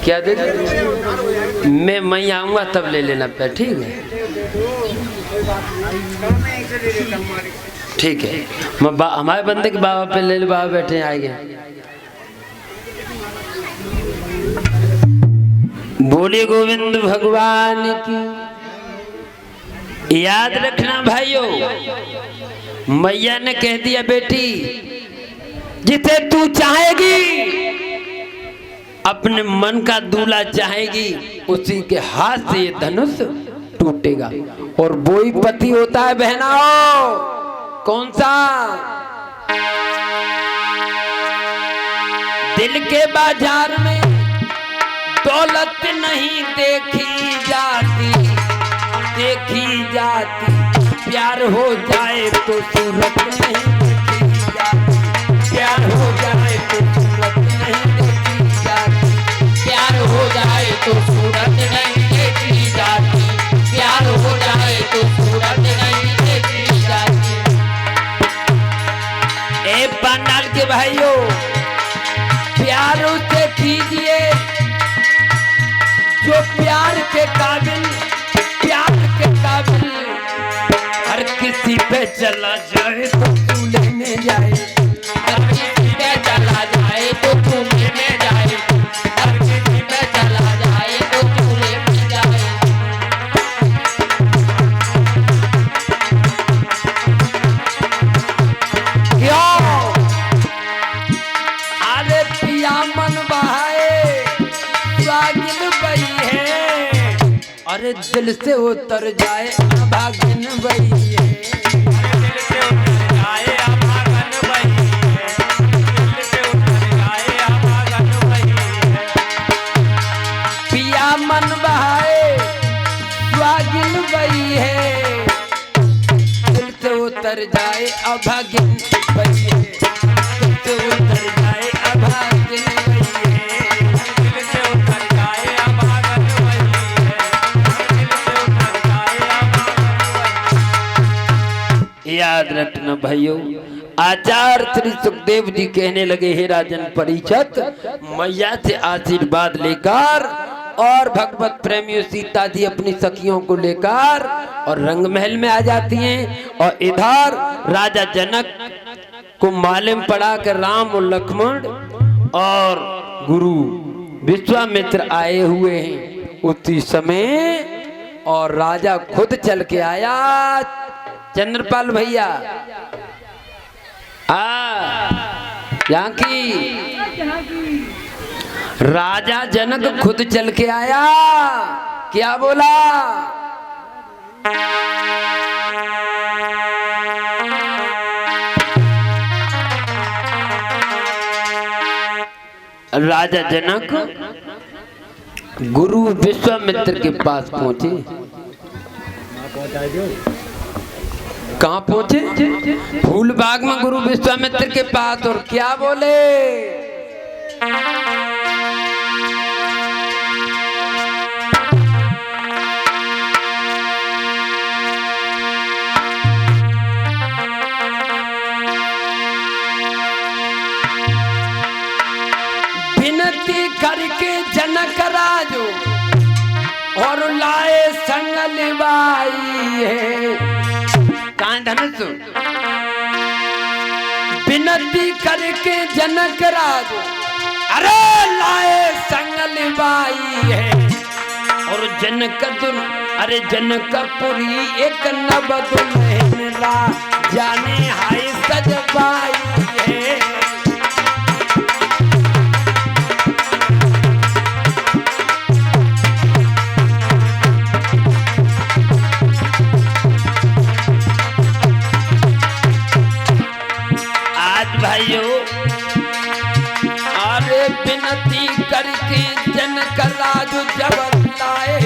क्या दे? मैं आऊंगा तब ले लेना पे, ठीक है? ठीक है, हमारे बंदे के बाबा पे ले ले, बाबा बैठे आएंगे। बोलिए गोविंद भगवान की। याद रखना भाइयों, मैया ने कह दिया बेटी जिसे तू चाहेगी अपने मन का दूल्हा चाहेगी उसी के हाथ से ये धनुष टूटेगा। और वो ही पति होता है बहनाओ, कौन सा? दिल के बाजार में दौलत नहीं देखी जाती, देखी जाती। प्यार हो जाए तो सूरत नहीं देखी जाती, प्यार हो जाए तो सूरत नहीं देखी जाती, प्यार हो जाए तो सूरत नहीं देखी जाती, प्यार हो जाए तो सूरत नहीं देखी जाती। ए पंडाल के भाइयों, प्यार उसे कीजिए जो प्यार के काबिल, प्यार के काबिल। हर किसी पे चला जाए तो तू लेने जाए, हर किसी पे चला जाए तो तू लेने जाए, हर किसी पे चला जाए तो तू लेने जाए। क्यों? अरे पिया मन बहाए स्वागिन बई है, अरे दिल से उतर जाए अभागिन बई है। दिल से उतर जाए अभागन वही है, दिल से उतर जाए अभागन वही है। पिया मन बहाए स्वागिन बई है, दिल से उतर जाए अभागिन बई है, दिल से उतर जाए अभागिन बई है। दिल से उतर जाए अभागन वही है, दिल से उतर जाए अभागन वही है। याद रखना भाइयों, आचार्य श्री सुखदेव जी कहने लगे, हे राजन परीक्षित, मैया से आशीर्वाद लेकर और भगवत प्रेमियों सीता जी अपनी सखियों को लेकर और रंग महल में आ जाती हैं। और इधर राजा जनक को मालूम पड़ा कि राम और लक्ष्मण और गुरु विश्वामित्र आए हुए हैं उसी समय, और राजा खुद चल के आया। चंद्रपाल भैया यहाँ की राजा जनक खुद चल के आया, क्या बोला? राजा जनक गुरु विश्वामित्र के पास पहुंचे। कहाँ पहुंचे? फूल बाग में गुरु विश्वामित्र के पास। और क्या बोले? विनती करके जनक राजो और लाए संगल बाई है। कहाँ धनुष? विनती करके जनक राजो अरे लाए संगल बाई है। और जनकदुल अरे जनकपुरी एक नव दुल्हन ला जाने हाय सजबाई है। भाइयों अरे विनती करके जनक राजू जब लाए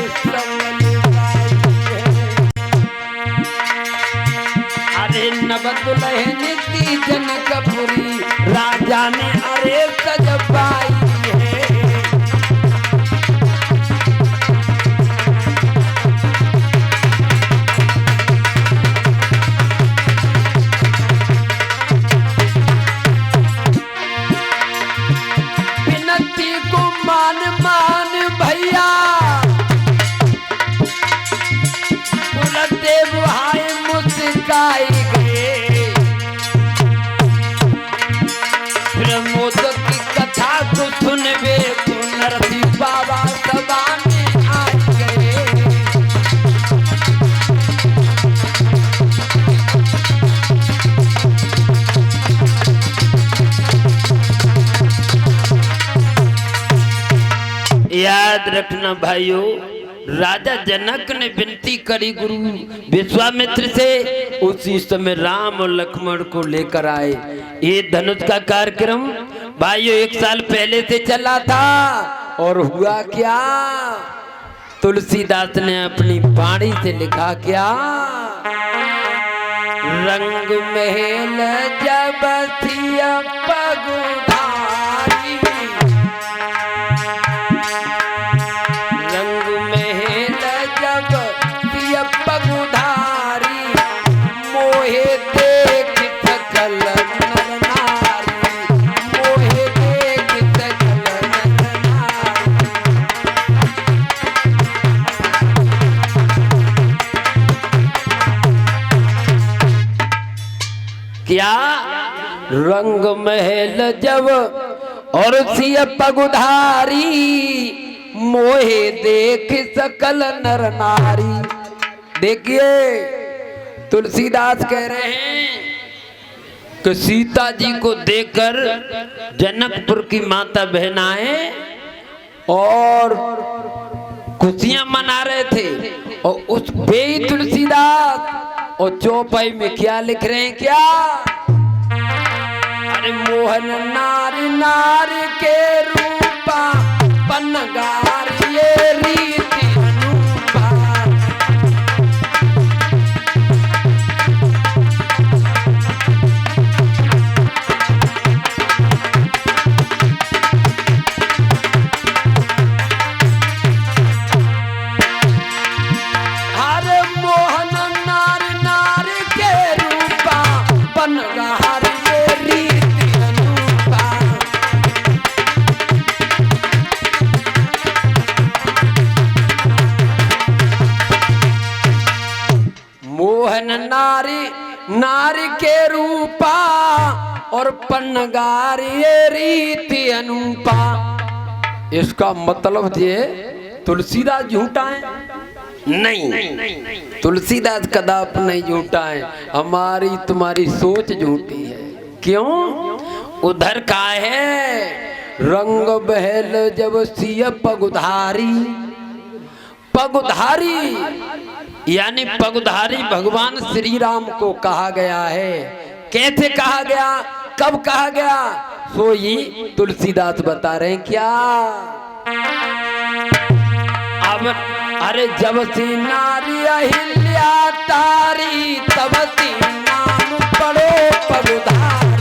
अरे नव दुल्हन दी जनकपुरी राजा ने अरे सजबाई है। मान भैया कुलदेव हाय मुस्काई गए। प्रमोद की कथा को याद रखना भाइयों, राजा जनक ने विनती करी गुरु विश्वामित्र से, उसी समय राम और लक्ष्मण को लेकर आए। ये धनुष का कार्यक्रम भाइयों 1 साल पहले से चला था, और हुआ क्या, तुलसीदास ने अपनी वाणी से लिखा क्या, रंग महल जब थिया पगुधारी, रंग महल जब थिया पगुधारी, मोहे देख सकल नर नारी, मोहे देख सकल नर नारी। क्या रंग महल जब और सिय पगुधारी, मोहे देख सकल नर नारी। देखिए तुलसीदास कह रहे हैं कि सीता जी को देखकर जनकपुर की माता बहनाएं और खुशियां मना रहे थे, और उस बेई तुलसीदास और चौपाई में क्या लिख रहे हैं, क्या, अरे मोहन नारी नारी के रूपा पन्नगार ये रीति अनूपा। अरे मोहन नारी नारी के रूपा पन्नगार ये रीति अनूपा। मोहन नारी नारी के रूपा और पन्नगार ये रीति अनूपा। इसका मतलब ये तुलसीदास झूठा है? नहीं, तुलसीदास कदाप नहीं झूठा है, हमारी तुम्हारी सोच झूठी है। क्यों? उधर का है, रंग बहल जब सिय पगुधारी, पगुधारी यानी पगुधारी भगवान श्री राम को कहा गया है। कैसे कहा गया, कब कहा गया, सोई तुलसीदास बता रहे हैं। क्या, अब अरे जब से नारी अहिल्या तारी, तब से नाम पड़ो पगुधारी।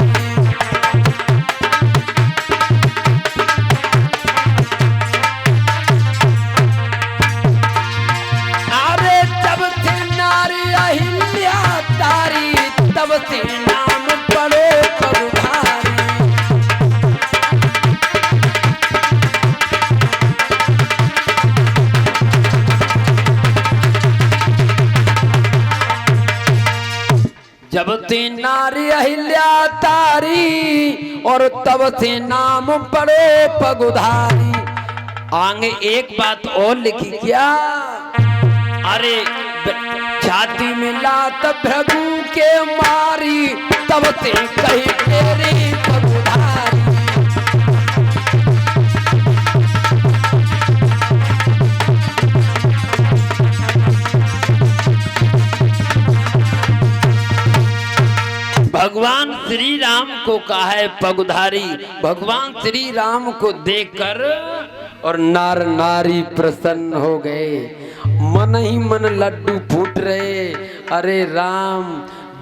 अरे जब से नारी अहिल्या तारी, तब से नाम पड़ो पगुधारी। जब से नारी अहिल्या तारी, और तब से नाम पड़ो पगुधारी। आगे एक बात और लिखी, क्या, अरे छाती में लात भृगु के मारी, तब से कही तेरी पगुधारी। भगवान श्री राम को कहा है पगुधारी। भगवान श्री राम को देखकर और नार नारी प्रसन्न हो गए, मन ही मन लड्डू फूट रहे। अरे राम,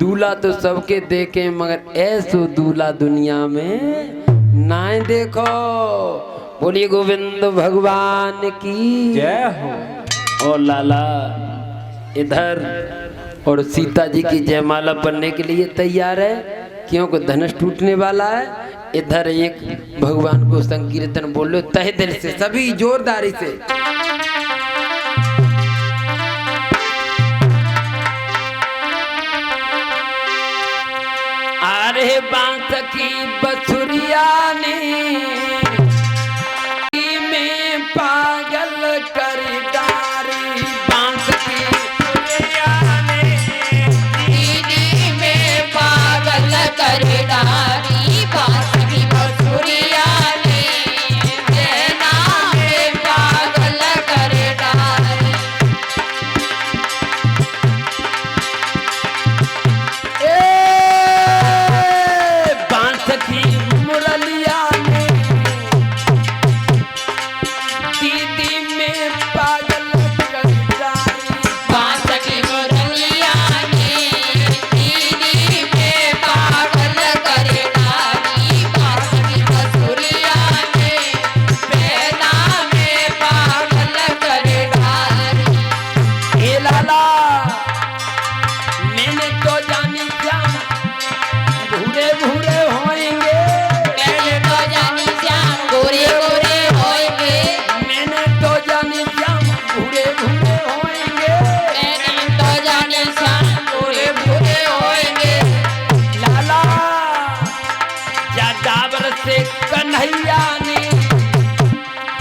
दूल्हा तो सबके देखे, मगर ऐसो दूल्हा दुनिया में ना देखो। बोलिए गोविंद भगवान की जय हो। और लाला इधर और सीता जी की जयमाला बनने के लिए तैयार है, क्योंकि धनुष टूटने वाला है। इधर एक भगवान को संकीर्तन बोलो तहे दिल से, सभी जोरदारी से। अरे बांस की बसुरिया ने में पागल कर डारी, बांस की दीदी में पागल कर डारी, बांस की बसुरिया ने जैना में पागल मैंने तो जानी श्याम भूरे भूरे होएंगे मैंने तो जानी श्याम गोरे गोरे होएंगे मैंने तो जानी श्याम भूरे भूरे होएंगे मैंने तो जानी श्याम गोरे गोरे होएंगे लाला जादावर से कन्हैया ने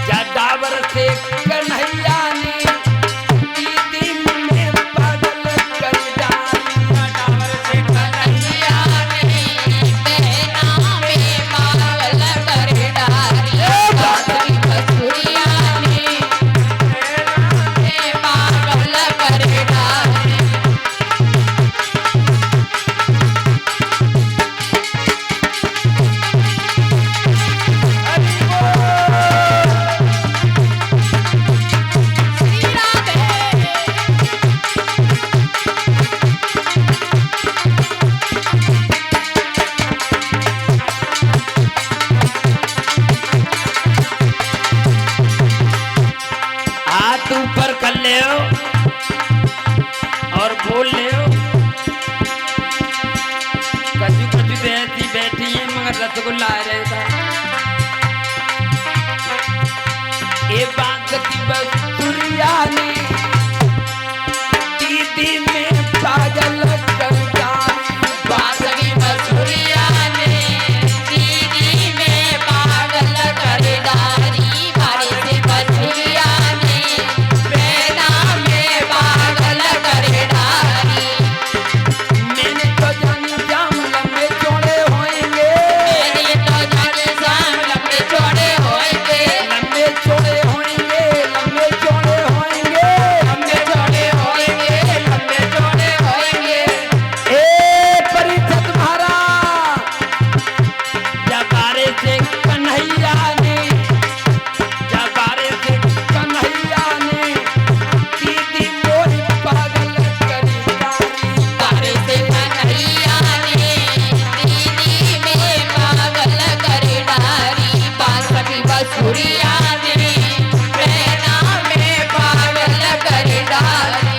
जादावर से कन्हैया ने दीदी में पागल कर डाली डावर से कन्हैया ने बहना में पागल कर डाली बांसुरी बसुरिया ने पागल कर डाली श्री राधे हाथ ऊपर कर ले और बोल ले कजू कजू ऐसी बैठी है मगर रसगुल्ला आ रहेगा ये बात की बसुरिया ने दीदी में पागल कर डाली बांसुरी बसुरिया ने दीदी में पागल कर डाली बांसुरी बसुरिया ने बहना में पागल कर डाली मैंने तो जानी जाम लंबे चौड़े होएंगे मैंने तो जानी श्याम लंबे चौड़े होएंगे लंबे चौड़े होएंगे लंबे चौड़े होएंगे लंबे चौड़े होएंगे लंबे चौड़े होएंगे ए परिषद महाराज जबारे से कन्हैया ने जबारे से कन्हैया ने दीदी मोरी पागल करी डाली तारे से कन्हैया ने दीदी में पागल कर डाली बांसुरी बसुरिया ने बहना में पागल कर डाली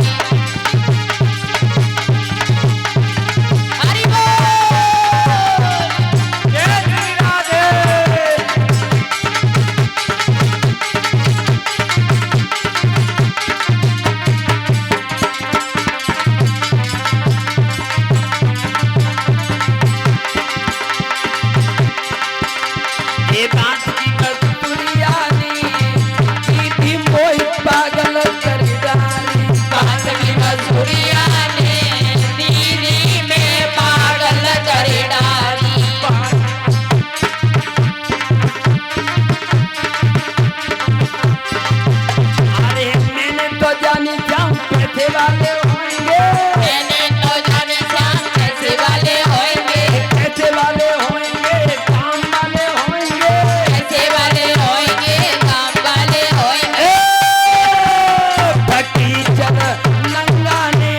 हरि बोल जय श्री राधे ये बात की बसुरिया ने दीदी मोरी पागल करी डाली बांसुरी बसुरिया ने दीदी में पागल कर डाली अरे मैंने तो जानी जाऊं पैसे वाले होंगे मैंने तो जानी श्याम कैसे वाले होएंगे पैसे वाले होंगे काम वाले होंगे कैसे वाले होएंगे काम वाले होएंगे फटी चल नंगा ने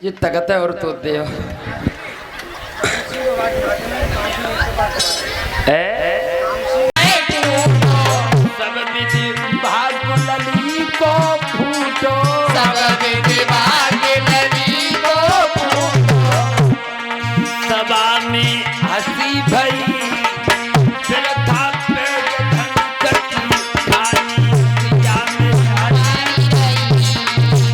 ये तकत है और तो देव सब विधि भाग लली को फूटो सब विधि भाग लली को फूटो सभा में हंसी भई फिर था पे धन कटी खानी सिया में हमारी रही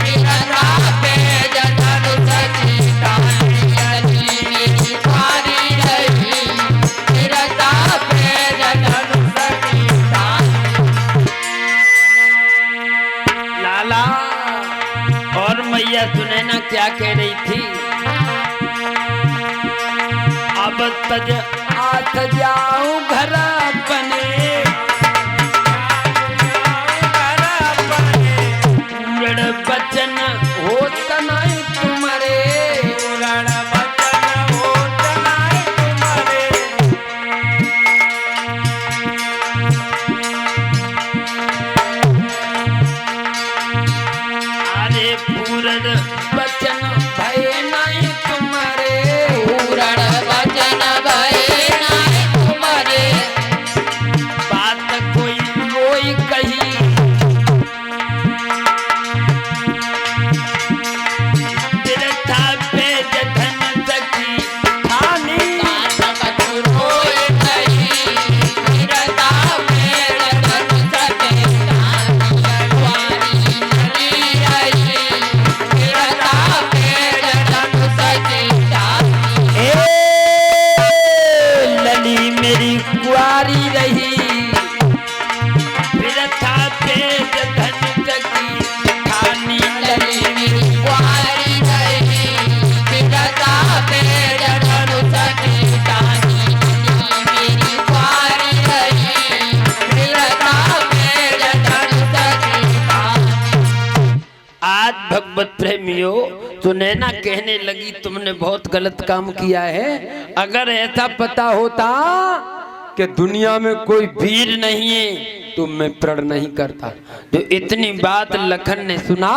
बिरता पे जधन सची तानी लली मेरी हमारी रही बिरता पे जधन सची तानी लाला और मैया सुने ना क्या कह रही थी अब तज आठ जाऊं घर बने रण बचन होत नहीं तुम्हारे रण बचन होत नहीं तुम्हारे अरे पूरन बचन भय नहीं तुम्हारे पूरण वचन भय नाय तुम्हारे बात कोई कोई कही बिरथा पे धन सकी खानी कान कछु रोए नहीं बिरता पे जधन सची तानी ललवारी नली रही बिरता पे जधन सची तानी ए लली मेरी कुआरी रही बिरथा पे धन सकी खानी लली मेरी कुंवारी रही बिरता पे जधन सची तानी मेरी कुंवारी रही बिरता पे जधन सची तानी आज भगवत प्रेमियों तो नैना कहने लगी तुमने बहुत गलत काम किया है अगर ऐसा पता होता कि दुनिया में कोई वीर नहीं है तो मैं प्रण नहीं करता। जो इतनी बात लखन ने सुना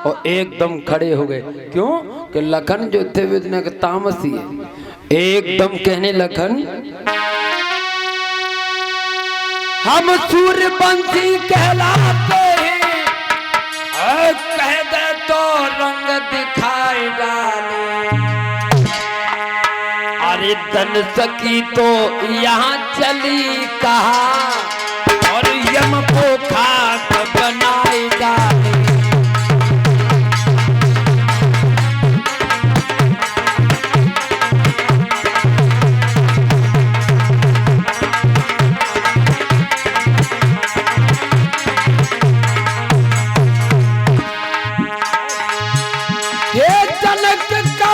और एकदम खड़े हो गए क्यों कि लखन जो थे वे इतने तामसी है। एकदम कहने लखन हम सूर्यवंशी कहलाते हैं कह दे तो रंग दिखाई डाले अरे धन सकी तो यहाँ चली कहा और यम को खाक बनाई डाले ये जनक का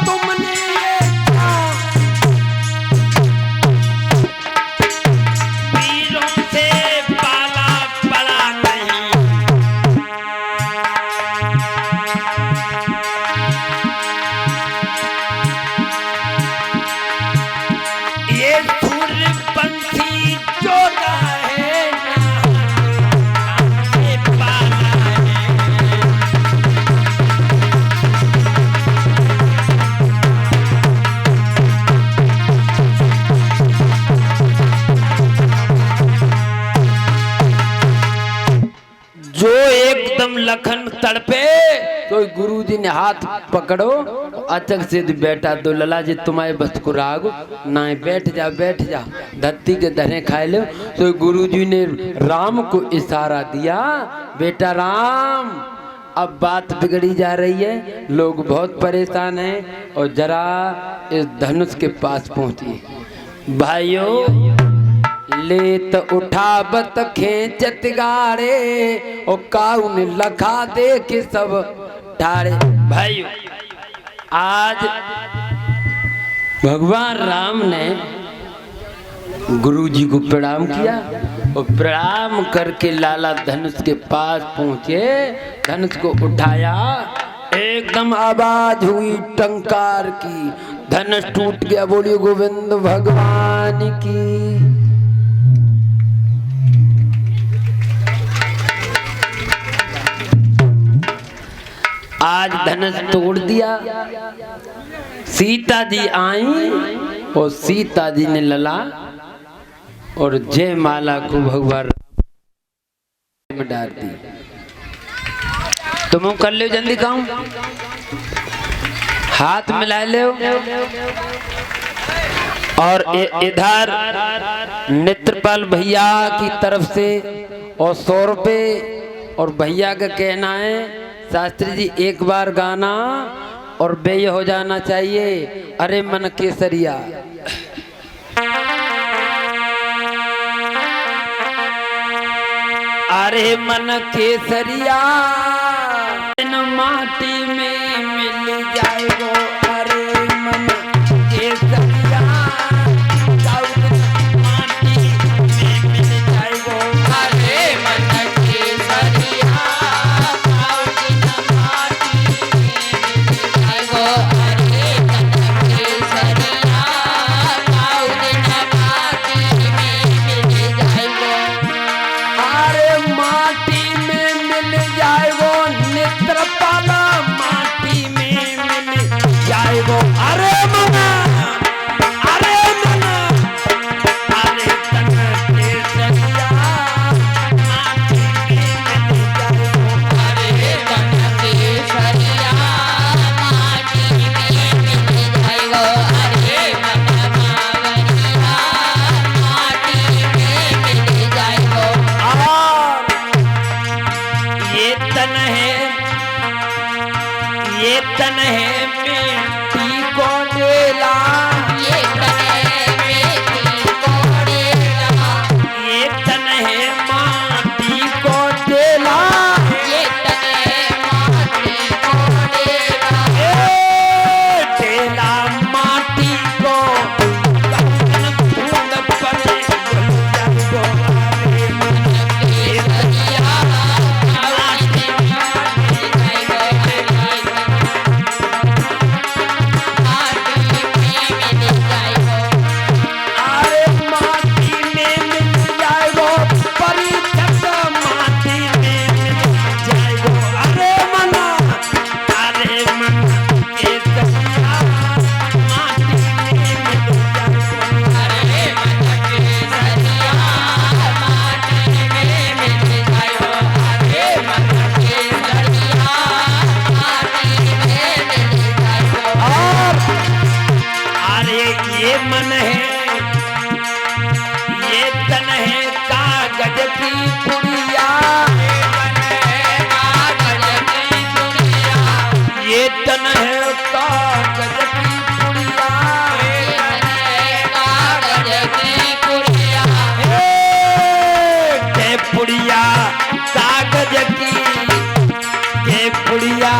तुमने ये कहा वीरों से पाला पड़ा नहीं ये सूर्यवंशी जोड़ा है ना ये पाला है जो एकदम लखन तड़पे तो गुरुजी ने हाथ पकड़ो अचक से बेटा दो लला जी तुम्हारे बस को राग ना बैठ जा धरती के धरे खाए लो। तो गुरुजी ने राम को इशारा दिया बेटा राम अब बात बिगड़ी जा रही है लोग बहुत परेशान हैं और जरा इस धनुष के पास पहुंचिए भाइयों लेत उठावत खेचत गाड़े और काउन लखा दे के सब ठाड़े। भाई आज भगवान राम ने गुरु जी को प्रणाम किया और प्रणाम करके लाला धनुष के पास पहुंचे धनुष को उठाया एकदम आवाज हुई टंकार की धनुष टूट गया। बोलिए गोविंद भगवान की। आज धनुष तोड़ दिया। सीता जी आई और सीता जी ने लला और जय माला को भगवान में डाल दी। तुम कर ले जल्दी काम, हाथ मिला ले। और इधर नेत्रपाल भैया की तरफ से और 100 रुपये, और भैया का कहना है शास्त्री जी एक बार गाना और व्यय हो जाना चाहिए। अरे मन केसरिया, अरे मन केसरिया माटी में मिल जाएगो। अरे मन केसरिया माटी में मिल जाएगो। अरे मन केसरिया माटी में मिल जाएगो। अरे मन केसरिया माटी में मिल जाएगो। अरे माटी में मिल जाएगो, नेत्रपाला माटी में मिल जाएगो। अरे मना, अरे मना, अरे तन केसरिया माटी में मिल जाएगो। अरे मन केसरिया माटी में मिल जाएगो। अरे मन मावरिया माटी में मिल जाएगो। और ये तन है मिट्टी को डेला, ये तने बेटी कोड़ेला। ये तन है माटी को डेला। ये तने माटी कोड़ेला। ए डेला माटी को कौन फूल पर गुल जागो। अरे मन केसरिया माटी में मिल जाएगो। अरे माटी में मिल जाएगो, परिछत माटी में मिल जाएगो। अरे मना, अरे मन केसरिया माटी में मिल जाएगो। अरे मन केसरिया माटी में मिल जाएगो। अरे मन केसरिया माटी में मिल जाएगो। और अरे ये मन है, ये तन है कागज की पुड़िया। ये तन है कागज की पुड़िया। के पुड़िया कागज की, के पुड़िया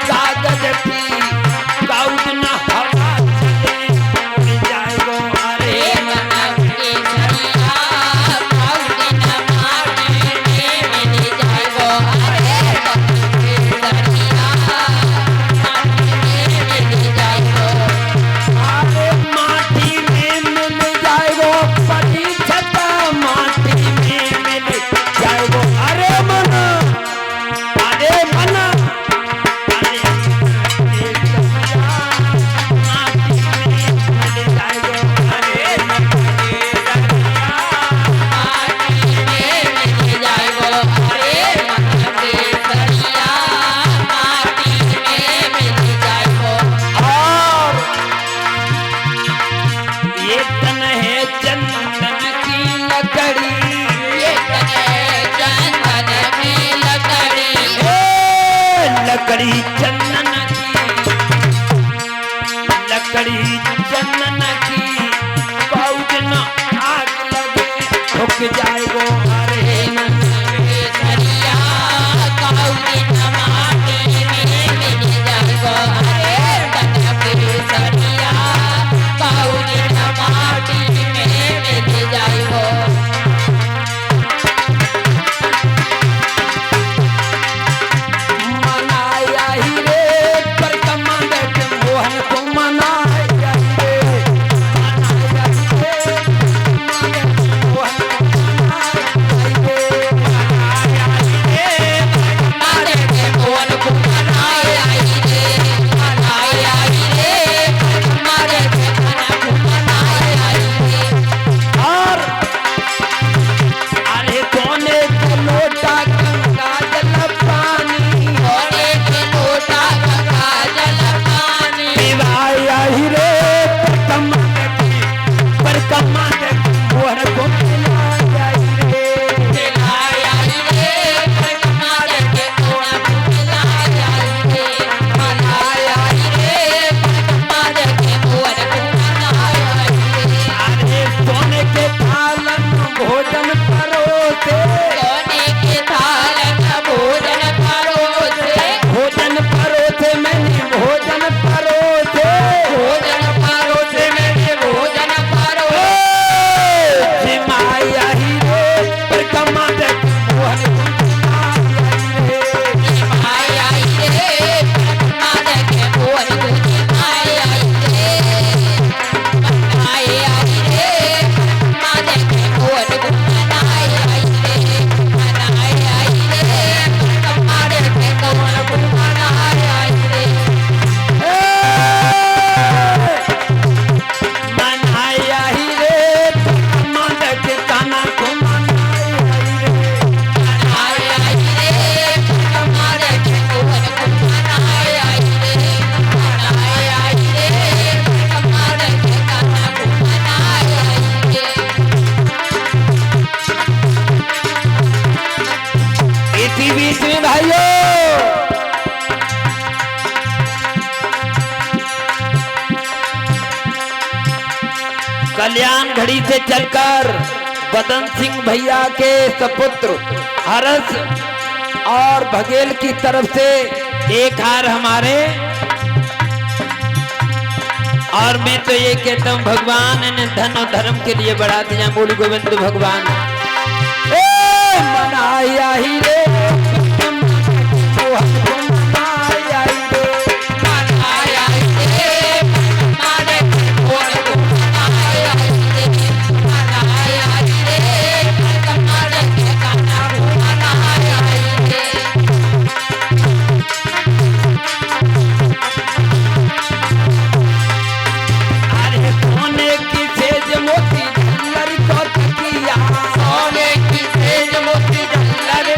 कागज की, काउज न हवा चले उड़ जाएगो। अरे अरे माटी में मिल जाएगो, परिछत माटी में मिल जाएगो। अरे मना, अरे मना, अरे केसरिया माटी में मिल जाएगो। अरे मन केसरिया और ये तन है चंदन की लकड़ी। लकड़ी चंदन की, लकड़ी चंदन की, काउज न आग लगे ठुक जाएगो। अरे मन मनाया ही रे पर कमांडर मोहन को मनाया ही रे। इसी बीच में भाइयों कल्याण घड़ी से चलकर बदन सिंह भैया के सपुत्र हरस और बघेल की तरफ से एक हार हमारे। और मैं तो ये कहता हूँ भगवान ने धन और धर्म के लिए बढ़ा दिया। बोल गोविंद भगवान मनाया ही रे सोने की सेज मोती झल्लर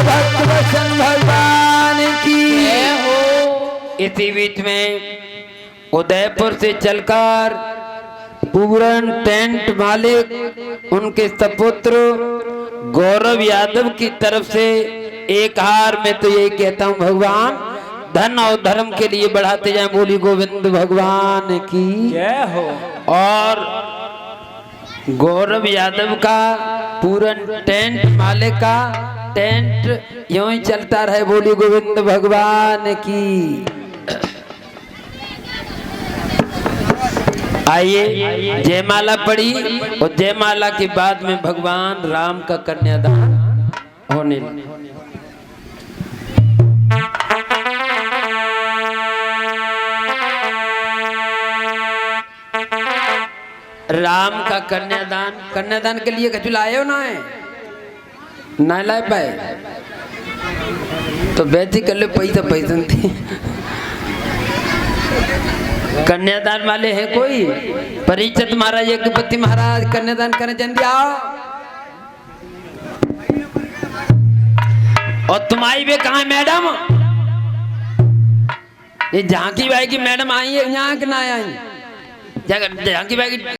भक्त वचन भगवान की। जय हो। इसी बीच में उदयपुर से चलकर पूरन टेंट मालिक उनके सपुत्र गौरव यादव की तरफ से एक हार में तो यही कहता हूँ भगवान धन और धर्म के लिए बढ़ाते जाए। बोली गोविंद भगवान की जय हो। और गौरव यादव का पूरन टेंट मालिक का टेंट यूं ही चलता रहे। बोली गोविंद भगवान की। आइए जयमाला पड़ी और जयमाला के बाद में भगवान राम का कन्यादान होने राम का कन्यादान के लिए कछु लाए हो ना है ना लाए पाए तो बैठी कर ले पैसा पैसा थी। कन्यादान वाले हैं कोई? परीक्षित महाराज यज्ञपति महाराज कन्यादान करने जल्दी आओ। और तुम्हारी वे कहाँ है मैडम? ये झांकी बाई की मैडम आई है यहाँ के ना आई? झांकी बाई की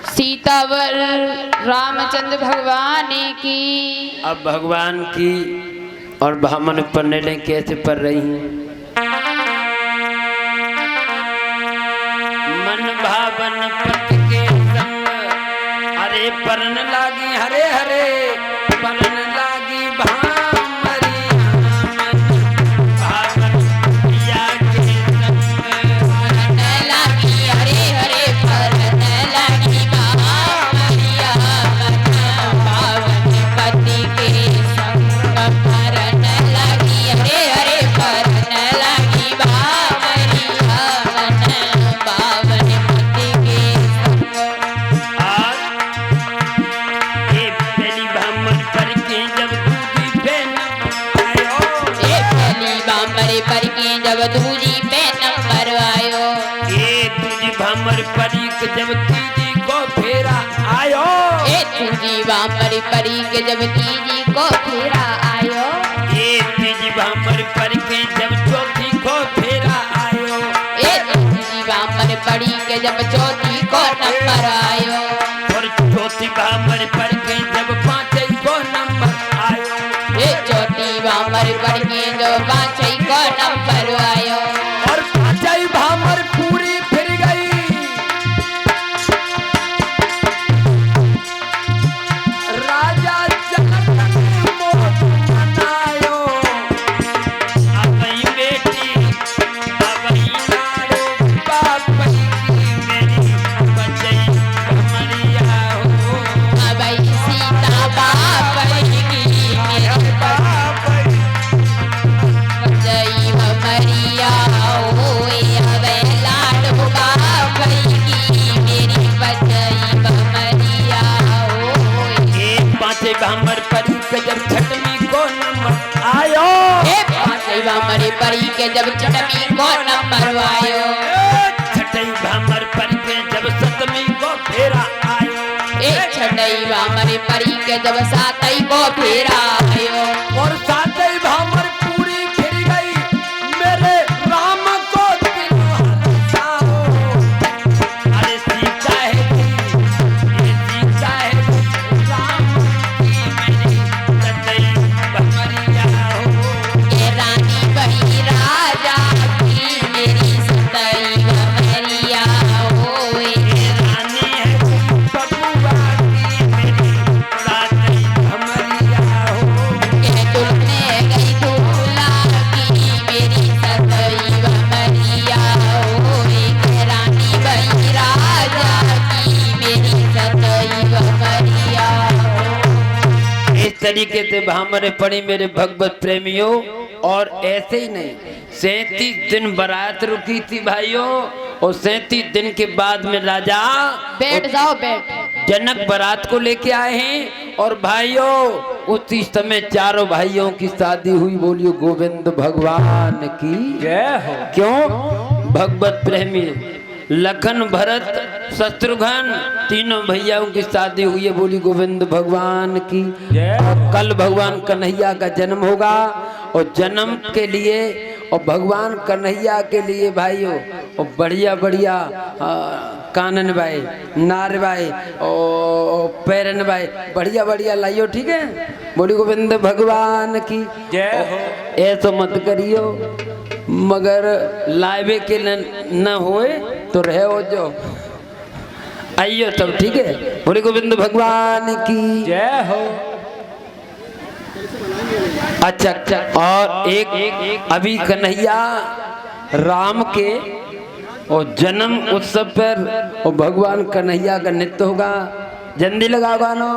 सीतावर रामचंद्र भगवान की। अब भगवान की और ब्राह्मण पढ़ने लें कैसे पढ़ रही हैं? मन भावन पत के संग अरे परन लागी हरे हरे परन लागी भामरी मन भावन पिया के संग परन लागी हरे हरे परन लागी भामरिया मन भावन पति के संग परन लागी हरे हरे परन लागी भामरिया मन भावन पति के संग आज ये पहली भामर पर के जब दूधी बहन आयो ये पहली बामरे पर के जब दूजी पे नंबर आयो ये दूधी भामर परी के जब तीजी को फेरा आयो ये दूजी बामरे परी के जब तीजी को फेरा आयो ये तीजी भामर पर के जब चौथी को फेरा आयो ये दूजी बामरे परी के जब चौथी को नंबर आयो और चौथी भामर पर के जब पांचवी को नंबर आयो ये चौथी बामरे पर के जब पांचवी को नंबर आयो और पांचवी भामर पूरी फिर गई राजा जनक ने मोह मनायो अबई बेटी अबई लाड़ो बाप की मेरी बचई भमरिया हो अब सीता बाप की मेरी बचई भमरिया होए अब लाडो बाप की मेरी बचई भमरिया होए ये पांचे भामर परी के जब छठवीं को नंबर आयो हे पांचवी बामरे परी के जब छठवीं को नंबर आयो छठई भामर परी के जब सतवीं को फेरा आयो ए छठई बामरे परी के जब सातई को फेरा आयो और सातई भामर पूरी फिर गई मेरे राम को दिलो हंसाओ अरे सीता है जी ये सीता है जी राम की मेरी सतई भमरिया हो ये रानी बही राजा की मेरी सतई भमरिया होए ये रानी है बबुआ की मेरी सातई भमरिया हो ये तुमने गई दूल्हा की मेरी सतई भमरिया होए ये रानी बही राजा की मेरी सतई भमरिया होए इस तरीके से भामरे पड़ी मेरे भगवत प्रेमियों और ऐसे ही नहीं 37 दिन बारात रुकी थी भाइयों और 37 दिन के बाद में राजा बैठ जाओ बैठ जनक बारात को लेके आए हैं और भाइयों उसी समय चारों भाइयों की शादी हुई बोलियो गोविंद भगवान की जय हो क्यों भगवत प्रेमी लखन भरत शत्रुघ्न तीनों भैयाओं की शादी हुई है बोली गोविंद भगवान की जय हो कल भगवान कन्हैया का जन्म होगा और जन्म के लिए और भगवान कन्हैया के लिए भाइयों और बढ़िया बढ़िया कानन भाई नार भाई और पैरन भाई बढ़िया बढ़िया लाइयो ठीक है बोली गोविंद भगवान की जय हो ऐसा मत करियो मगर लाइवे के न होए तो रहे हो जो आइयो तब ठीक है बोले गोविंद भगवान की जय हो अच्छा अच्छा और एक अभी कन्हैया राम के और जन्म उत्सव पर और भगवान कन्हैया का नृत्य होगा जल्दी लगाओ गानो